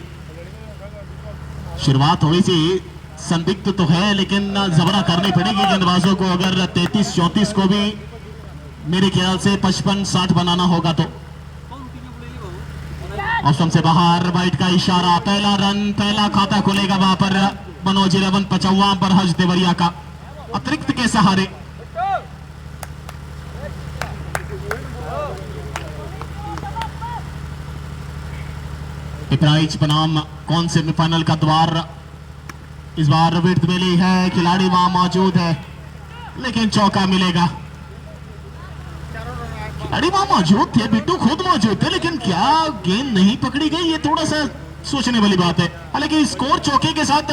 शुरुआत थोड़ी सी संदिग्ध तो है, लेकिन जबरा करनी पड़ेगी गेंदबाजों को। अगर 33-34 को भी मेरे ख्याल से 55-60 बनाना होगा तो। ऑप्शन से बाहर, वाइट का इशारा, पहला रन, पहला खाता खुलेगा वहां पर मनोज 11 55 पर हज देवरिया का अतिरिक्त के सहारे। पिपराइच बनाम कौन सेमीफाइनल का द्वार इस बार विर्द मिली है, खिलाड़ी वहां मौजूद है लेकिन चौका मिलेगा। खिलाड़ी वहां मौजूद थे, बिट्टू खुद मौजूद थे, लेकिन क्या गेंद नहीं पकड़ी गई, ये थोड़ा सा सोचने वाली बात है। हालांकि स्कोर चौके के साथ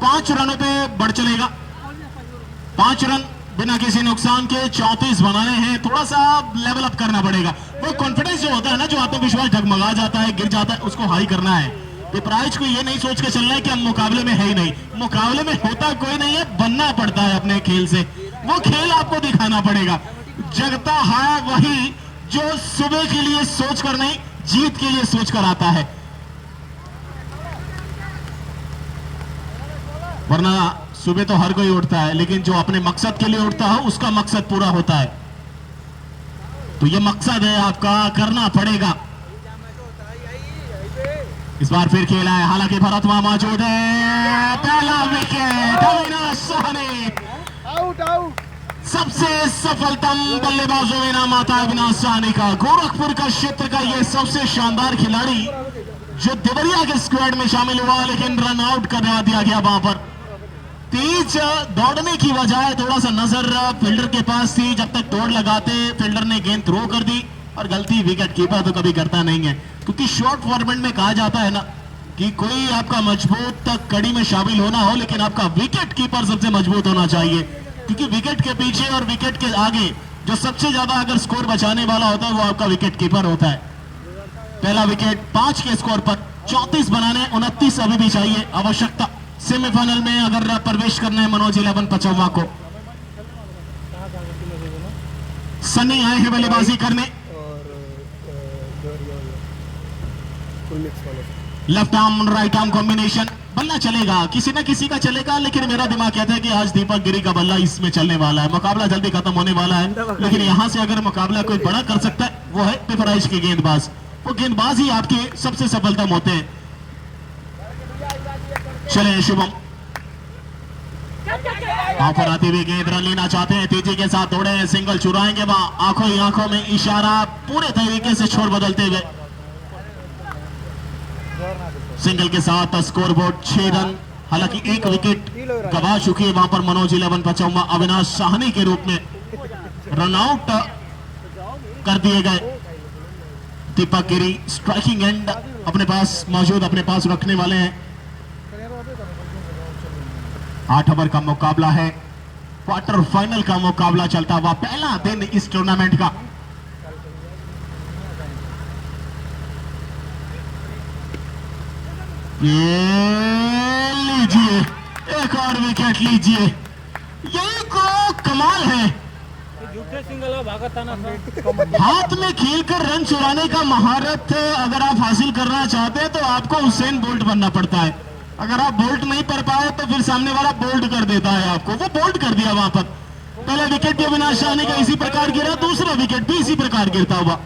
5 रनों पे बढ़ चलेगा। 5 रन बिना किसी नुकसान के 34 बनाने हैं। थोड़ा सा लेवल अप करना पड़ेगा। वो कॉन्फिडेंस जो होता है ना, जो आत्मविश्वास डगमगा जाता है, गिर जाता है, उसको हाई करना है। पिपराइच को ये नहीं सोच के चलना है कि हम मुकाबले में है ही नहीं। मुकाबले में होता कोई नहीं है, बनना पड़ता है अपने खेल से। वो खेल आपको दिखाना पड़ेगा। जगता है वही जो सुबह के लिए सोच कर नहीं, जीत के लिए सोच कर आता है। वरना सुबह तो हर कोई उठता है, लेकिन जो अपने मकसद के लिए उठता है उसका मकसद पूरा होता है। तो ये मकसद है आपका, करना पड़ेगा। इस बार फिर खेला है, हालांकि भरत वहां मौजूद है। पहला wicket Avinash Sahni, out out. सबसे सफलतम बल्लेबाज इनाम आता है अविनाश साहनी का। गोरखपुर का क्षेत्र का ये सबसे शानदार खिलाड़ी जो देवरिया के स्क्वाड में शामिल हुआ, लेकिन रन आउट करवा दिया गया। वहां पर तेज दौड़ने की बजाय थोड़ा सा नजर फील्डर के पास थी। जब तक दौड़ लगाते फील्डर ने गेंद थ्रो कर दी, और गलती विकेट कीपर तो कभी करता नहीं है। क्योंकि शॉर्ट फॉर्मेट में कहा जाता है ना कि कोई आपका मजबूत कड़ी में शामिल होना हो, लेकिन आपका विकेट कीपर सबसे मजबूत होना चाहिए। क्योंकि विकेट के पीछे और विकेट के आगे जो सबसे ज्यादा अगर स्कोर बचाने वाला होता है वो आपका विकेट कीपर होता है। पहला विकेट 5 के स्कोर पर 34 बनाने, 29 अभी भी चाहिए आवश्यकता। सेमीफाइनल में अगर प्रवेश करना है मनोज 11 55 को। सनी आए हैं बल्लेबाजी करने। Left arm right arm combination, बल्ला चलेगा, किसी ना किसी का चलेगा, लेकिन मेरा दिमाग कहता है कि आज दीपक गिरी का बल्ला इसमें चलने वाला है। मुकाबला जल्दी खत्म होने वाला है, लेकिन यहां से अगर मुकाबला कोई बड़ा कर सकता है वो है पिपराइच के गेंदबाज। वो गेंदबाज ही आपके सबसे सफलतम होते हैं। चले शुभम वहां पर आती हुई गेंद, रन लेना चाहते हैं, तेजी के साथ दौड़े हैं, सिंगल चुराएंगे। वहां आंखों ही आंखों में इशारा, पूरे तरीके से छोर बदलते हुए सिंगल के साथ स्कोर बोर्ड 6 रन। हालांकि 1 विकेट गवा चुकी है वहां पर मनोज 11 55 अविनाश साहनी के रूप में रन आउट कर दिए गए। दीपक गिरी स्ट्राइकिंग एंड अपने पास मौजूद, अपने पास रखने वाले हैं। 8 ओवर का मुकाबला है, क्वार्टर फाइनल का मुकाबला चलता हुआ पहला दिन इस टूर्नामेंट का। ये लीजिए, एक और विकेट लीजिए, ये को कमाल है। झूठे सिंगल भागा था ना। हाथ में खेलकर रन चुराने का महारत अगर आप हासिल करना चाहते हैं तो आपको हुसैन बोल्ट बनना पड़ता है। अगर आप बोल्ट नहीं कर पाए तो फिर सामने वाला बोल्ड कर देता है आपको। वो बोल्ड कर दिया वहां पर। पहला विकेट भी अविनाश साहनी का इसी प्रकार गिरा, दूसरा विकेट भी इसी प्रकार गिरता हुआ।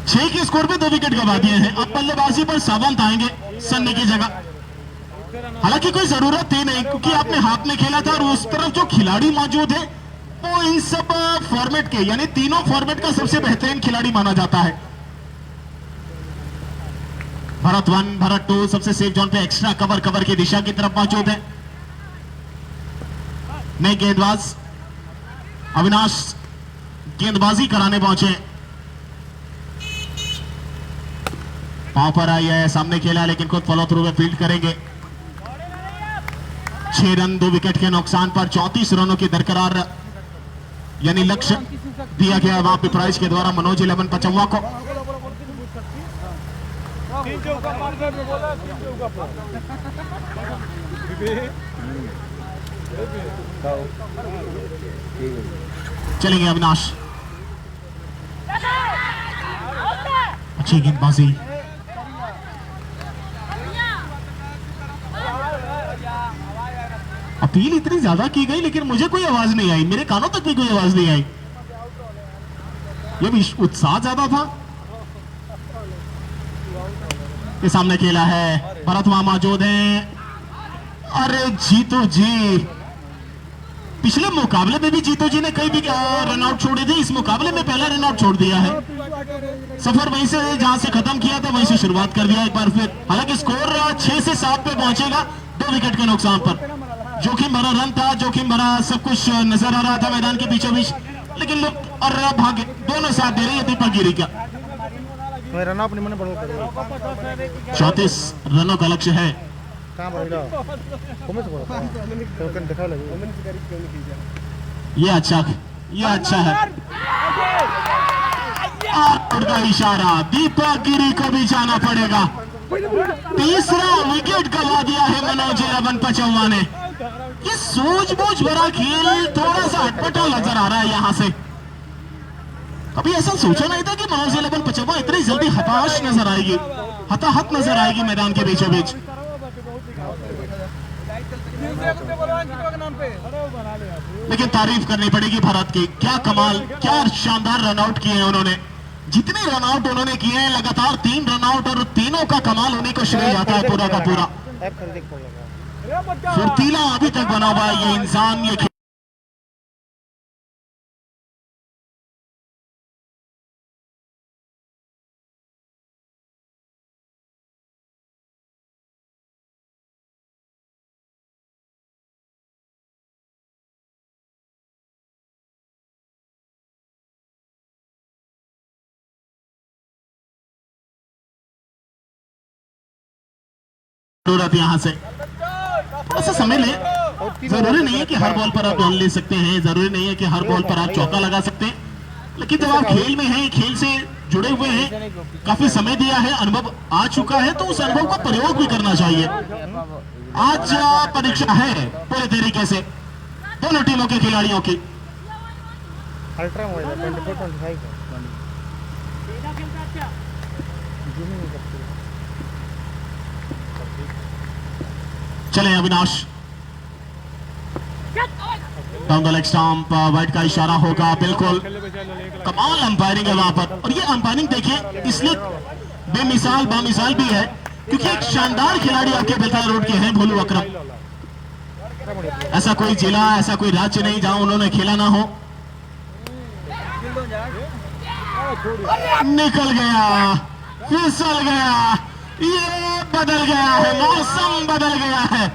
6 के स्कोर पे 2 विकेट गवा दिए हैं। अब बल्लेबाजी पर सावंत आएंगे सन्नी की जगह। हालांकि कोई जरूरत थी नहीं, क्योंकि आपने हाथ में खेला था और उस तरफ जो खिलाड़ी मौजूद है वो इन सब फॉर्मेट के, यानी तीनों फॉर्मेट का सबसे बेहतरीन खिलाड़ी माना जाता है। भरत 1 भरत 2 सबसे सेफ जोन पे एक्स्ट्रा कवर की दिशा की तरफ मौजूद है। नए गेंदबाज अविनाश गेंदबाजी कराने पहुंचे। पांव पर आई है, सामने खेला लेकिन खुद फॉलो थ्रू में फील्ड करेंगे। 6 रन 2 विकेट के नुकसान पर 34 रनों की दरकरार यानी लक्ष्य दिया गया वहां पिपराइच के द्वारा मनोज 11 55 को। ठीक है। चलेंगे अविनाश, अच्छी गेंदबाजी, अपील इतनी ज्यादा की गई लेकिन मुझे कोई आवाज नहीं आई, मेरे कानों तक भी कोई आवाज नहीं आई। ये भी उत्साह ज्यादा था। के सामने खेला है भरत वहां मौजूद है। अरे जीतू जी, पिछले मुकाबले में भी जीतू जी ने कई भी रनआउट छोड़े थे, इस मुकाबले में पहला रनआउट छोड़ दिया है। सफर वहीं से जहां से खत्म किया था वहीं से शुरुआत कर दिया एक बार फिर। हालांकि स्कोर 6 से 7 पे पहुंचेगा 2 विकेट के नुकसान पर। जोखिम भरा रन था, जोखिम भरा सब कुछ नजर आ रहा था मैदान के बीचों बीच, लेकिन लोग और भागे दोनों साथ दे रहे हैं दीपक गिरी का। 34 रनों का लक्ष्य है। ये अच्छा है। आउट का इशारा, दीपक गिरी को भी जाना पड़ेगा। तीसरा विकेट गवा दिया है मनोज 11 पचौवा ने। ये सूझबूझ भरा खेल थोड़ा सा अटपटा नजर आ रहा है यहां से। कभी ऐसा सोचा नहीं था कि मनोज 11 पचौवा इतनी जल्दी हताश नजर आएगी, हताहत नजर आएगी मैदान के बीचों बीच। लेकिन तारीफ करनी पड़ेगी भारत की, क्या कमाल, क्या शानदार रनआउट किए हैं उन्होंने। जितने रनआउट उन्होंने किए हैं लगातार 3 रनआउट, और तीनों का कमाल उन्हीं को श्रेय जाता है पूरा का पूरा। फुर्तीला अभी तक बना हुआ है ये इंसान, ये जरूरत यहां से थोड़ा सा समय ले। जरूरी नहीं है कि हर बॉल पर आप रन ले सकते हैं, जरूरी नहीं है कि हर बॉल पर आप चौका लगा सकते हैं, लेकिन जब आप खेल में हैं, खेल से जुड़े हुए हैं, काफी समय दिया है, अनुभव आ चुका है, तो उस अनुभव का प्रयोग भी करना चाहिए। आज परीक्षा है पूरे तरीके से दोनों टीमों के खिलाड़ियों की। अल्ट्रा मोबाइल 24-25 चले Avinash, down the leg stump, wide का इशारा होगा, बिल्कुल कमाल अंपायरिंग है वहां पर। और ये अंपायरिंग देखिए इसलिए बेमिसाल बामिसाल भी है क्योंकि एक शानदार खिलाड़ी आपके बेलथल रोड के हैं भोलू अकरम। ऐसा कोई जिला, ऐसा कोई राज्य नहीं जहां उन्होंने खेला ना हो। निकल गया, फिसल गया, ये बदल गया है, मौसम बदल गया है।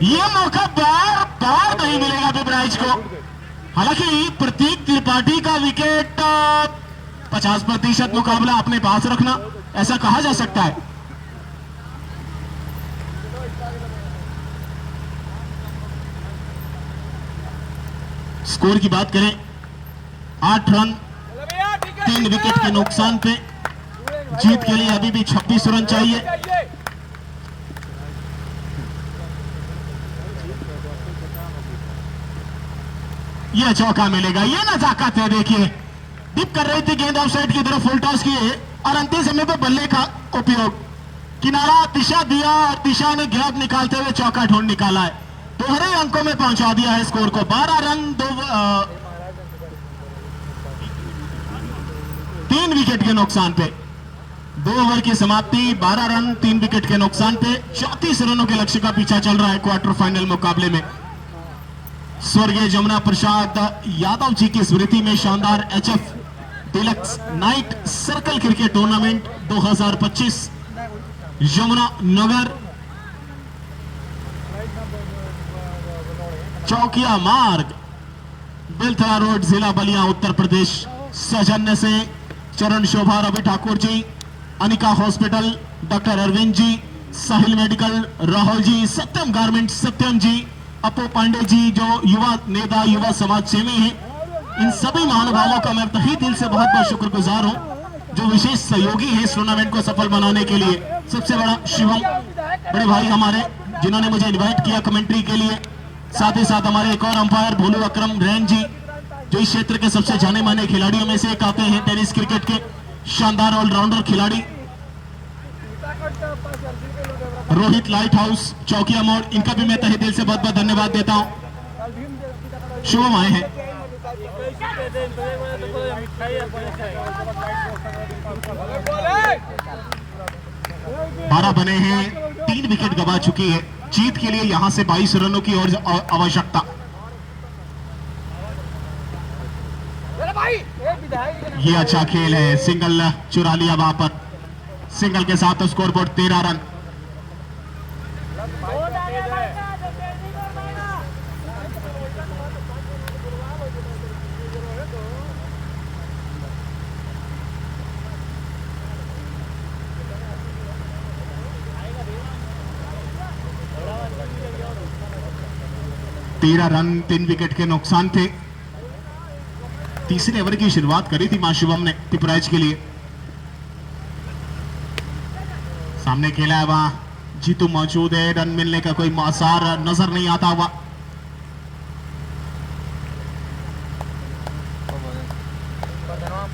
ये मौका बार बार नहीं मिलेगा पिपराइच को। हालांकि प्रतीक त्रिपाठी का विकेट 50% मुकाबला अपने पास रखना, ऐसा कहा जा सकता है। स्कोर की बात करें, 8 रन 3 विकेट के नुकसान पे जीत के लिए अभी भी 26 रन चाहिए। यह चौका मिलेगा, यह नजाकत है। देखिए डिप कर रही थी गेंद ऑफ साइड की तरफ, फुल टॉस किए और अंतिम समय पर बल्ले का उपयोग, किनारा दिशा दिया और दिशा ने गैप निकालते हुए चौका ढूंढ निकाला है। दोहरे अंकों में पहुंचा दिया है स्कोर को। 12 रन 3 विकेट के नुकसान पे, 2 ओवर की समाप्ति, 12 रन 3 विकेट के नुकसान पे 34 रनों के लक्ष्य का पीछा चल रहा है क्वार्टर फाइनल मुकाबले में। स्वर्गीय जमुना प्रसाद यादव जी की स्मृति में शानदार HF deluxe night circle cricket tournament 2025 Yamuna Nagar Chaukiya मार्ग, बेलथरा रोड, जिला बलिया, उत्तर प्रदेश। सौजन्य से चरण शोभा, रवि ठाकुर जी, अनिका हॉस्पिटल, डॉक्टर अरविंद जी, साहिल मेडिकल, राहुल जी, सत्यम गारमेंट्स, सत्यम जी, अपू पांडे जी जो युवा नेता, युवा समाज सेवी हैं, इन सभी महानुभावों का मैं तहे दिल से बहुत बहुत शुक्रगुजार हूं जो विशेष सहयोगी हैं इस टूर्नामेंट को सफल बनाने के लिए। सबसे बड़ा शिवम बड़े भाई हमारे जिन्होंने मुझे इनवाइट किया कमेंट्री के लिए, साथ ही साथ हमारे एक और अंपायर भोलू अकरम रैन जी, जो इस क्षेत्र के सबसे जाने माने खिलाड़ियों में से एक आते हैं, टेनिस क्रिकेट के शानदार ऑलराउंडर खिलाड़ी रोहित लाइट हाउस चौकिया मोड़, इनका भी मैं तहे दिल से बहुत बहुत धन्यवाद देता हूं। शुभम आए हैं। 12 बने हैं, 3 विकेट गवा चुकी है। जीत के लिए यहां से 22 रनों की और आवश्यकता। ये अच्छा खेल है, सिंगल चुरा लिया वहां पर। सिंगल के साथ स्कोरबोर्ड 13 रन। तेरह रन 3 विकेट के नुकसान थे। तीसरे ओवर की शुरुआत करी थी मां शिवम ने पिपराइज के लिए। सामने खेला है, वहां जीतू मौजूद है, रन मिलने का कोई आसार नजर नहीं आता हुआ।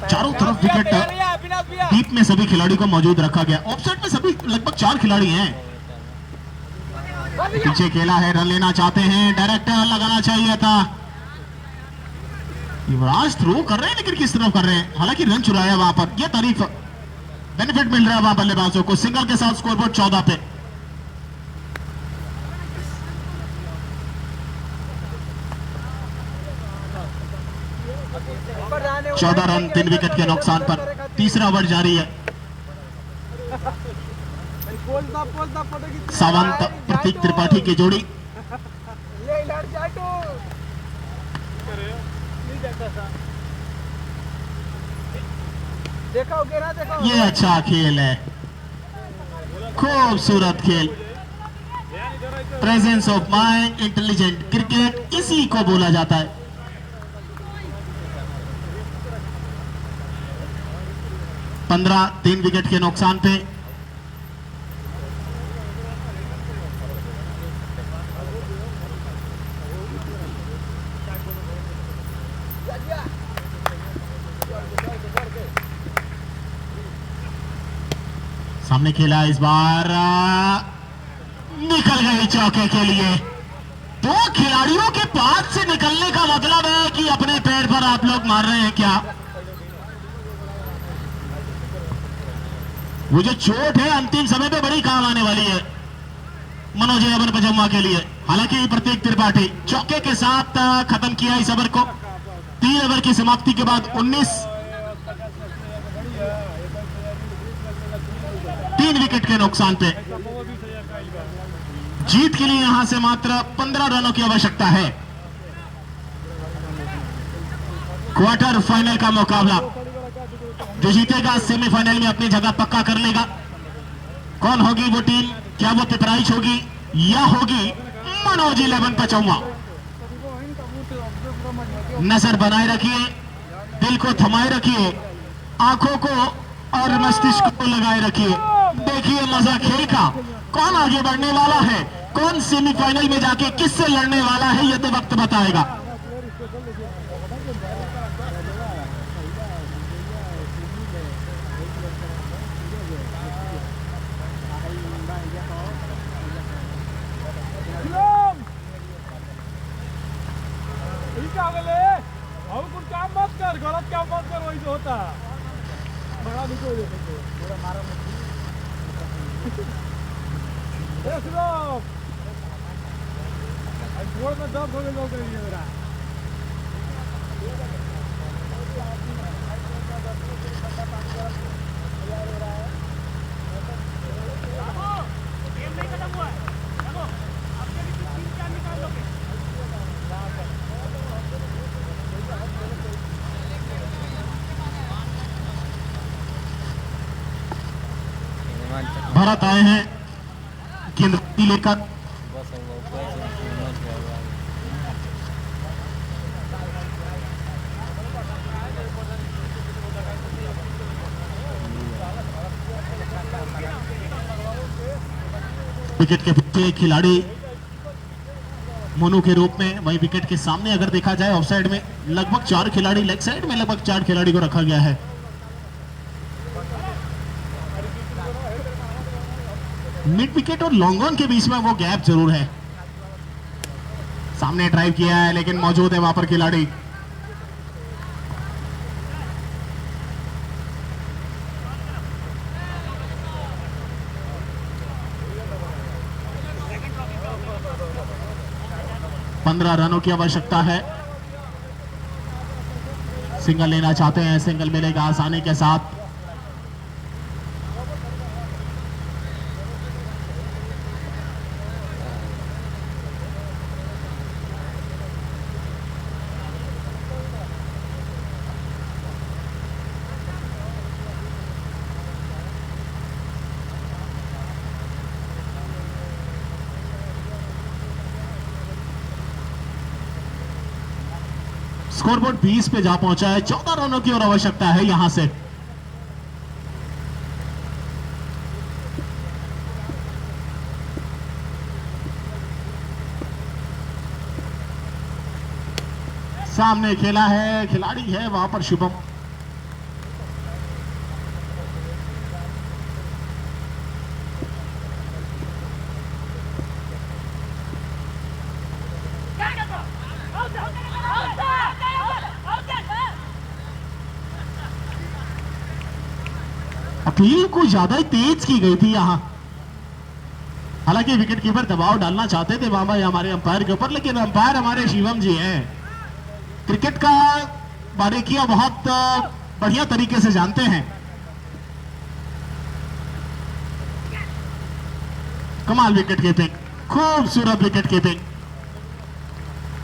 चारों तरफ विकेट डीप में सभी खिलाड़ी को मौजूद रखा गया। ऑफसाइड में सभी लगभग 4 खिलाड़ी हैं। पीछे खेला है, रन लेना चाहते हैं, डायरेक्ट लगाना चाहिए था। युवराज थ्रो कर रहे हैं, लेकिन किस तरफ कर रहे हैं? हालांकि रन चुराया वहां पर, यह तारीफ बेनिफिट मिल रहा है वहां बल्लेबाजों को। सिंगल के साथ स्कोरबोर्ड 14 पे। चौदह रन 3 विकेट के नुकसान पर। तीसरा ओवर जारी है। सावंत प्रतीक त्रिपाठी की जोड़ी। ये अच्छा खेल है, खूबसूरत खेल। Presence of mind, intelligent cricket, इसी को बोला जाता है। पंद्रह 3 विकेट के नुकसान पे। सामने खेला, इस बार निकल गई चौके के लिए। 2 खिलाड़ियों के पास से निकलने का मतलब है कि अपने पैर पर आप लोग मार रहे हैं क्या? वो जो चोट है अंतिम समय पे बड़ी काम आने वाली है मनोज यावन पचम्मा के लिए। हालांकि प्रतीक त्रिपाठी चौके के साथ खत्म किया इस ओवर को। 3 ओवर की समाप्ति के बाद 3 विकेट के नुकसान पे। जीत के लिए यहां से मात्र 15 रनों की आवश्यकता है। क्वार्टर फाइनल का मुकाबला, जो जीतेगा सेमीफाइनल में अपनी जगह पक्का कर लेगा। कौन होगी वो टीम? क्या वो पिपराइच होगी या होगी मनोज 11 पचौवा? नजर बनाए रखिए, दिल को थमाए रखिए, आंखों को और मस्तिष्क को लगाए रखिए। देखिए मजा खेल का, कौन आगे बढ़ने वाला है, कौन सेमीफाइनल में जाके किससे लड़ने वाला है, यह तो वक्त बताएगा। काम मत कर, गलत काम मत कर, वही जो होता बड़ा निको थोड़ा मारा जोड़ में दर्द हो गया मेरा। भारत आए हैं गेंदबाजी लेकर। विकेट के पीछे खिलाड़ी मोनू के रूप में। वही विकेट के सामने अगर देखा जाए ऑफ साइड में लगभग 4 खिलाड़ी, लेग साइड में लगभग 4 खिलाड़ी को रखा गया है। मिड विकेट और लॉन्ग ऑन के बीच में वो गैप जरूर है। सामने ड्राइव किया है लेकिन मौजूद है वहां पर खिलाड़ी। पंद्रह रनों की आवश्यकता है। सिंगल लेना चाहते हैं, सिंगल मिलेगा आसानी के साथ। स्कोरबोर्ड 20 पे जा पहुंचा है। 14 रनों की और आवश्यकता है यहां से। सामने खेला है, खिलाड़ी है वहां पर शुभम। अपील को ज्यादा ही तेज की गई थी यहां। हालांकि विकेट कीपर दबाव डालना चाहते थे वहां भाई हमारे अंपायर के ऊपर, लेकिन अंपायर हमारे शिवम जी हैं। क्रिकेट का बारीकियां बहुत बढ़िया तरीके से जानते हैं। कमाल विकेट कीपिंग, खूबसूरत विकेट कीपिंग।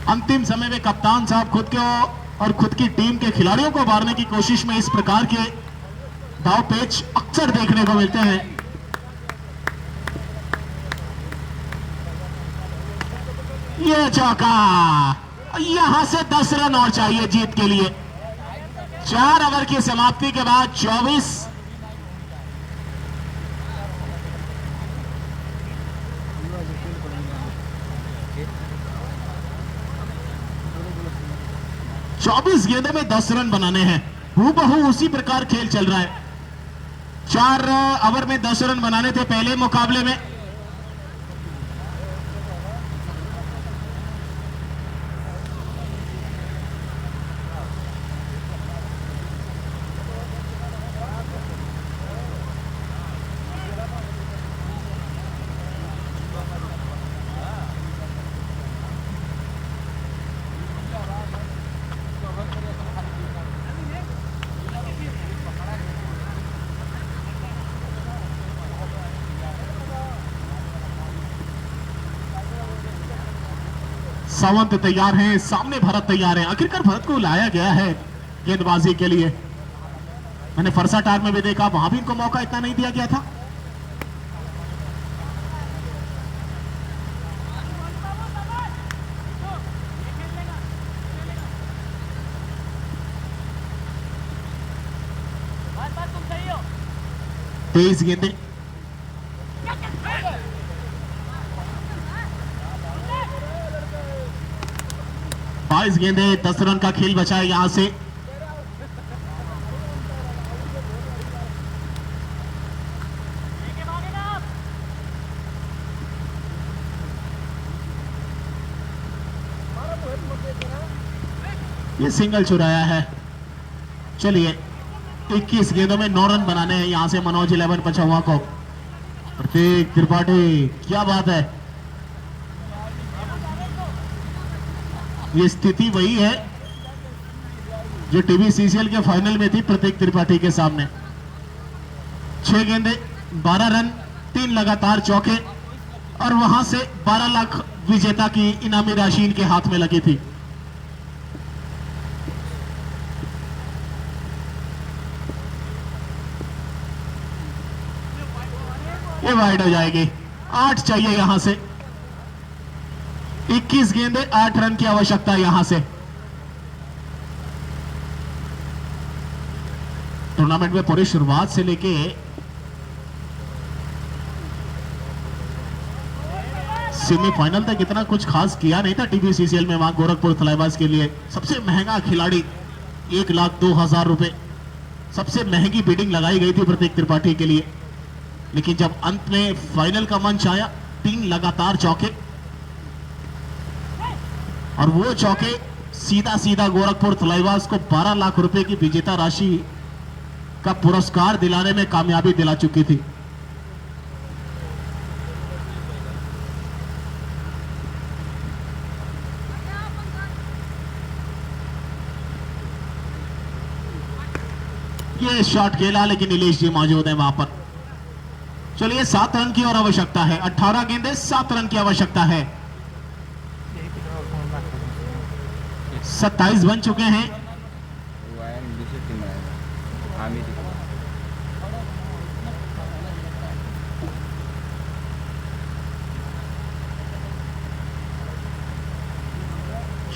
अंतिम समय में कप्तान साहब खुद को और खुद की टीम के खिलाड़ियों को मारने की कोशिश में इस प्रकार के दाव पेच अक्सर देखने को मिलते हैं। ये चौका, यहां से 10 रन और चाहिए जीत के लिए। 4 ओवर की समाप्ति के बाद 24 गेंदों में 10 रन बनाने हैं। हूबहू उसी प्रकार खेल चल रहा है। 4 ओवर में 10 रन बनाने थे पहले मुकाबले में। सावंत तैयार हैं, सामने भरत तैयार है। आखिरकार भरत को लाया गया है गेंदबाजी के लिए। मैंने फरसा टार में भी देखा, वहां भी इनको मौका इतना नहीं दिया गया था। तेज गेंदें, 22 गेंदे, 10 रन का खेल बचा है यहां से। ये सिंगल चुराया है। चलिए 21 गेंदों में 9 रन बनाने हैं यहां से मनोज 11 पचौवा को। प्रतीक त्रिपाठी, क्या बात है। ये स्थिति वही है जो टीवी सीसीएल के फाइनल में थी प्रतीक त्रिपाठी के सामने। 6 गेंदे, 12 रन, 3 लगातार चौके और वहां से 12 लाख विजेता की इनामी राशि इनके हाथ में लगी थी। ये वाइड हो जाएगी। 8 चाहिए यहां से। 21 गेंदे, 8 रन की आवश्यकता यहां से। टूर्नामेंट में पूरी शुरुआत से लेके सेमीफाइनल तक इतना कुछ खास किया नहीं था टीबीसीसीएल में वहां गोरखपुर थलाईवास के लिए। सबसे महंगा खिलाड़ी 1,02,000 रुपए, सबसे महंगी बिडिंग लगाई गई थी प्रतीक त्रिपाठी के लिए। लेकिन जब अंत में फाइनल का मंच आया, 3 लगातार चौके, और वो चौके सीधा सीधा गोरखपुर थलाईवास को 12 लाख रुपए की विजेता राशि का पुरस्कार दिलाने में कामयाबी दिला चुकी थी। ये शॉट खेला, लेकिन नीलेश जी मौजूद है वहां पर। चलिए 7 रन की और आवश्यकता है। 18 गेंदें, 7 रन की आवश्यकता है। 27 बन चुके हैं।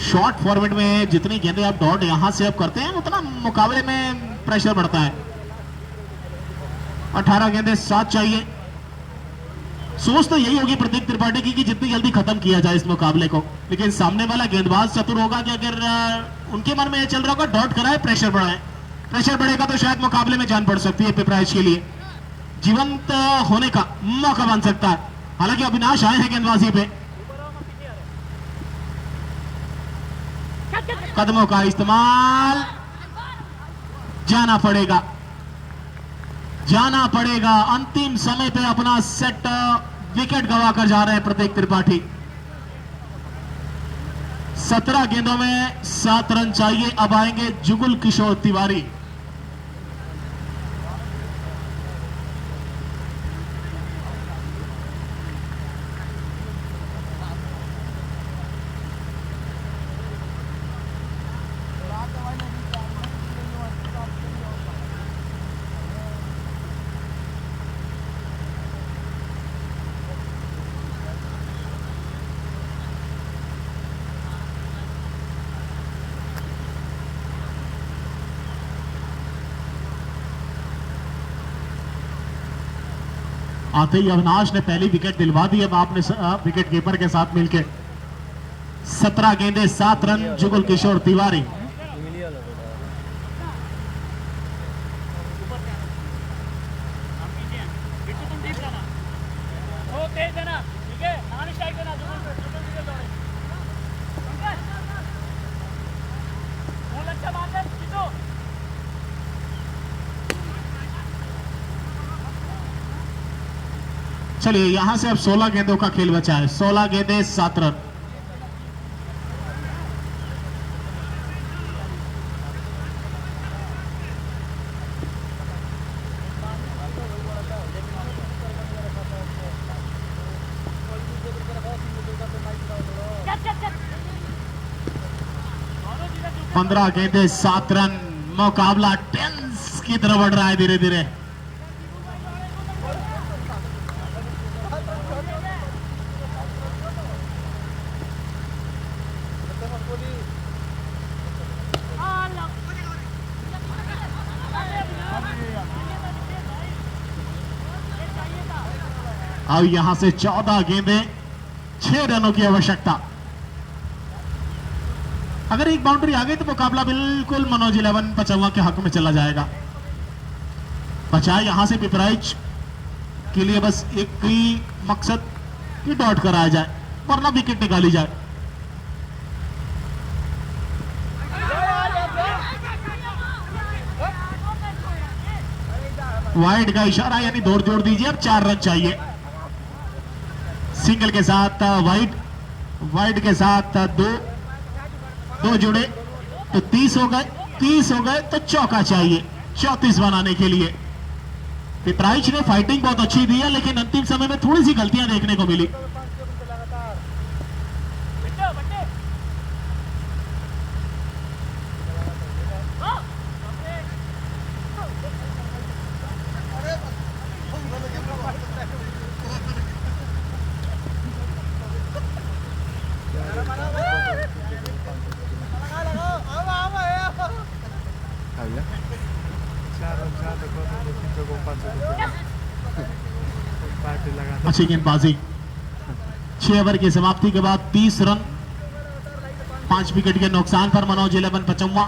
शॉर्ट फॉरवर्ड में जितनी गेंदें आप डॉट यहां से आप करते हैं, उतना मुकाबले में प्रेशर बढ़ता है। 18 गेंदें, 7 चाहिए। सोच तो यही होगी प्रतीक त्रिपाठी की कि जितनी जल्दी खत्म किया जाए इस मुकाबले को, लेकिन सामने वाला गेंदबाज चतुर होगा कि अगर उनके मन में यह चल रहा होगा डॉट कराए, प्रेशर बढ़ाए। प्रेशर बढ़ेगा तो शायद मुकाबले में जान पड़ सकती है पिपराइच के लिए, जीवंत होने का मौका बन सकता है। हालांकि अविनाश आए हैं गेंदबाजी पे। कदमों का इस्तेमाल, जाना पड़ेगा, जाना पड़ेगा। अंतिम समय पे अपना सेट विकेट गवा कर जा रहे हैं प्रतीक त्रिपाठी। 17 गेंदों में 7 रन चाहिए। अब आएंगे जुगुल किशोर तिवारी। आते ही अविनाश ने पहली विकेट दिलवा दी। अब आपने विकेट कीपर के साथ मिलकर 17 गेंदें, 7 रन, जुगल किशोर तिवारी। चलिए यहां से अब 16 गेंदों का खेल बचा है। 16 गेंदें, 7 रन। पंद्रह गेंदें, 7 रन। मुकाबला टेंस की तरफ बढ़ रहा है धीरे धीरे। अब यहां से 14 गेंदें, 6 रनों की आवश्यकता। अगर एक बाउंड्री आ गई तो मुकाबला बिल्कुल मनोज 11 पचौवा के हक में चला जाएगा। बचाए यहां से पिपराइच के लिए बस एक ही मकसद कि डॉट कराया जाए, वरना विकेट निकाली जाए। वाइड का इशारा, यानी दौड़ जोड़ दीजिए। अब 4 रन चाहिए। सिंगल के साथ वाइड, वाइड के साथ दो जुड़े तो 30 हो गए। 30 हो गए तो चौका चाहिए 34 बनाने के लिए। पिपराइच ने फाइटिंग बहुत अच्छी दी है, लेकिन अंतिम समय में थोड़ी सी गलतियां देखने को मिली। अच्छी गेंदबाजी, 6 ओवर की समाप्ति के बाद 30 रन 5 विकेट के नुकसान पर मनोज 11 पचम्मा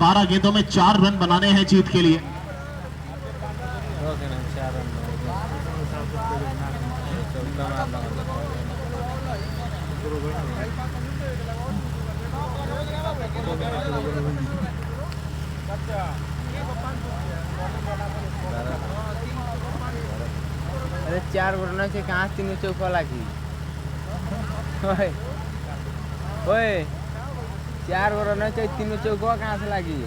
12 गेंदों में 4 रन बनाने हैं जीत के लिए। अरे 4 रन से कहाँ 3 चौका लगी? ओए ओए 4 रन से 3 चौका कहाँ से लगी?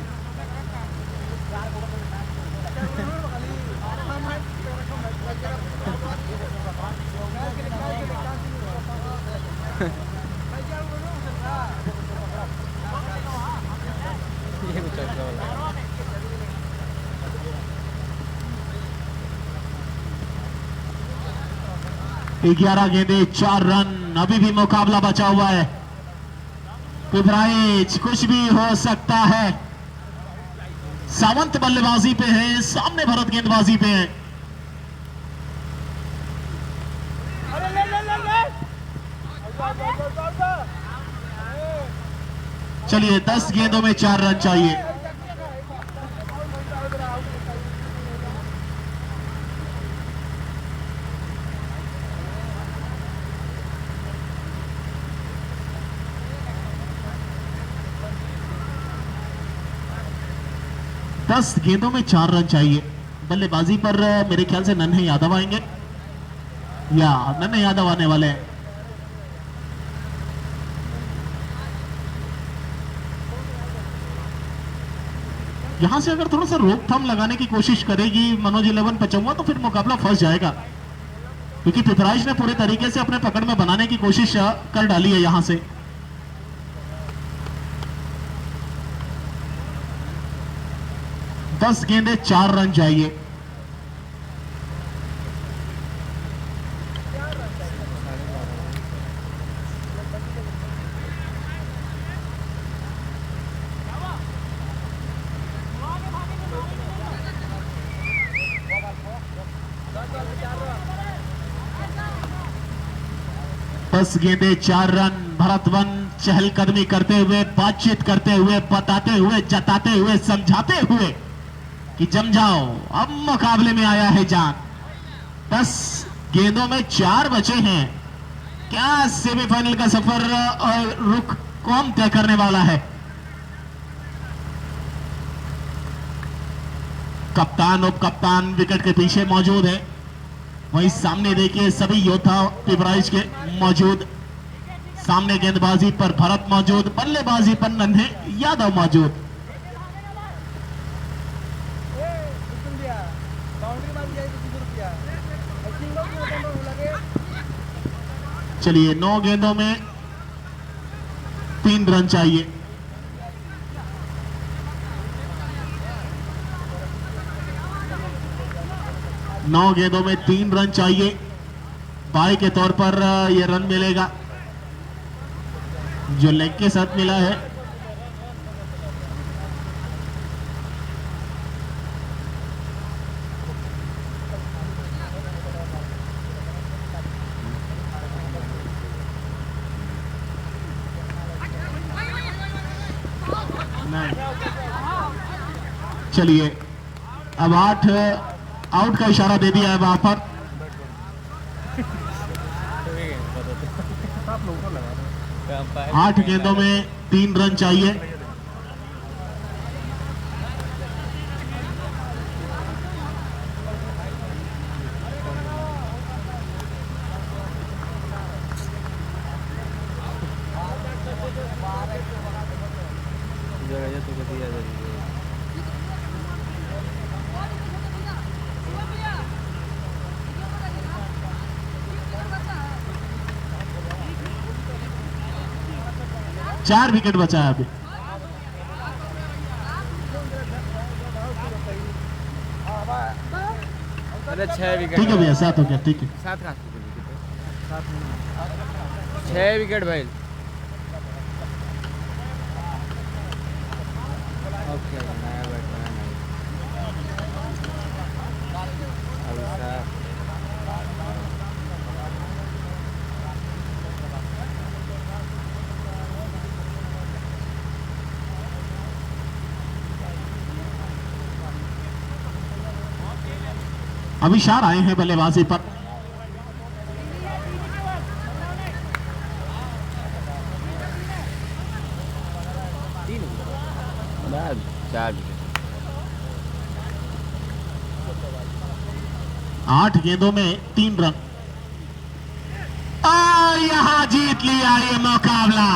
ये भी चौका वाला 11 गेंदे 4 रन, अभी भी मुकाबला बचा हुआ है। पिपराइच कुछ भी हो सकता है। सावंत बल्लेबाजी पे है, सामने भरत गेंदबाजी पे है। चलिए 10 गेंदों में 4 रन चाहिए। दस गेंदों में 4 रन चाहिए। बल्लेबाजी पर मेरे ख्याल से नन्हे यादव आएंगे या नन्हे यादव आने वाले हैं। यहां से अगर थोड़ा सा रोकथाम लगाने की कोशिश करेगी मनोज 11 पचम्मा तो फिर मुकाबला फंस जाएगा, क्योंकि पिपराइच ने पूरे तरीके से अपने पकड़ में बनाने की कोशिश कर डाली है। यहां से 10 गेंदे 4 रन चाहिए। दस गेंदे 4 रन। भरतवन चहलकदमी करते हुए, बातचीत करते हुए, बताते हुए, जताते हुए, समझाते हुए कि जम जाओ, अब मुकाबले में आया है जान। 10 गेंदों में 4 बचे हैं। क्या सेमीफाइनल का सफर और रुख कौन तय करने वाला है? कप्तान उप कप्तान विकेट के पीछे मौजूद है। वहीं सामने देखिए सभी योद्धा पिपराइच के मौजूद। सामने गेंदबाजी पर भरत मौजूद, बल्लेबाजी पर नन्हे यादव मौजूद। चलिए 9 गेंदों में 3 रन चाहिए। नौ गेंदों में 3 रन चाहिए। बाई के तौर पर यह रन मिलेगा जो लेग के साथ मिला है। चलिए अब 8 आउट का इशारा दे दिया है वहां पर। 8 गेंदों में 3 रन चाहिए। चार विकेट बचा है अभी। अरे 6 विकेट। ठीक है भैया, 7 हो गया। ठीक है 6 विकेट भाई। ओके नया बैट्समैन अभिशार आए हैं बल्लेबाजी पर। चार विकेट। 8 गेंदों में 3 रन और यहां जीत लिया ये मुकाबला।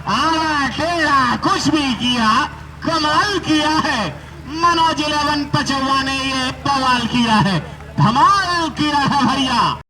आया टेढ़ा कुछ भी किया, कमाल किया है मनोज 11 पचौवा ने, ये बवाल किया है, धमाल किया है भैया।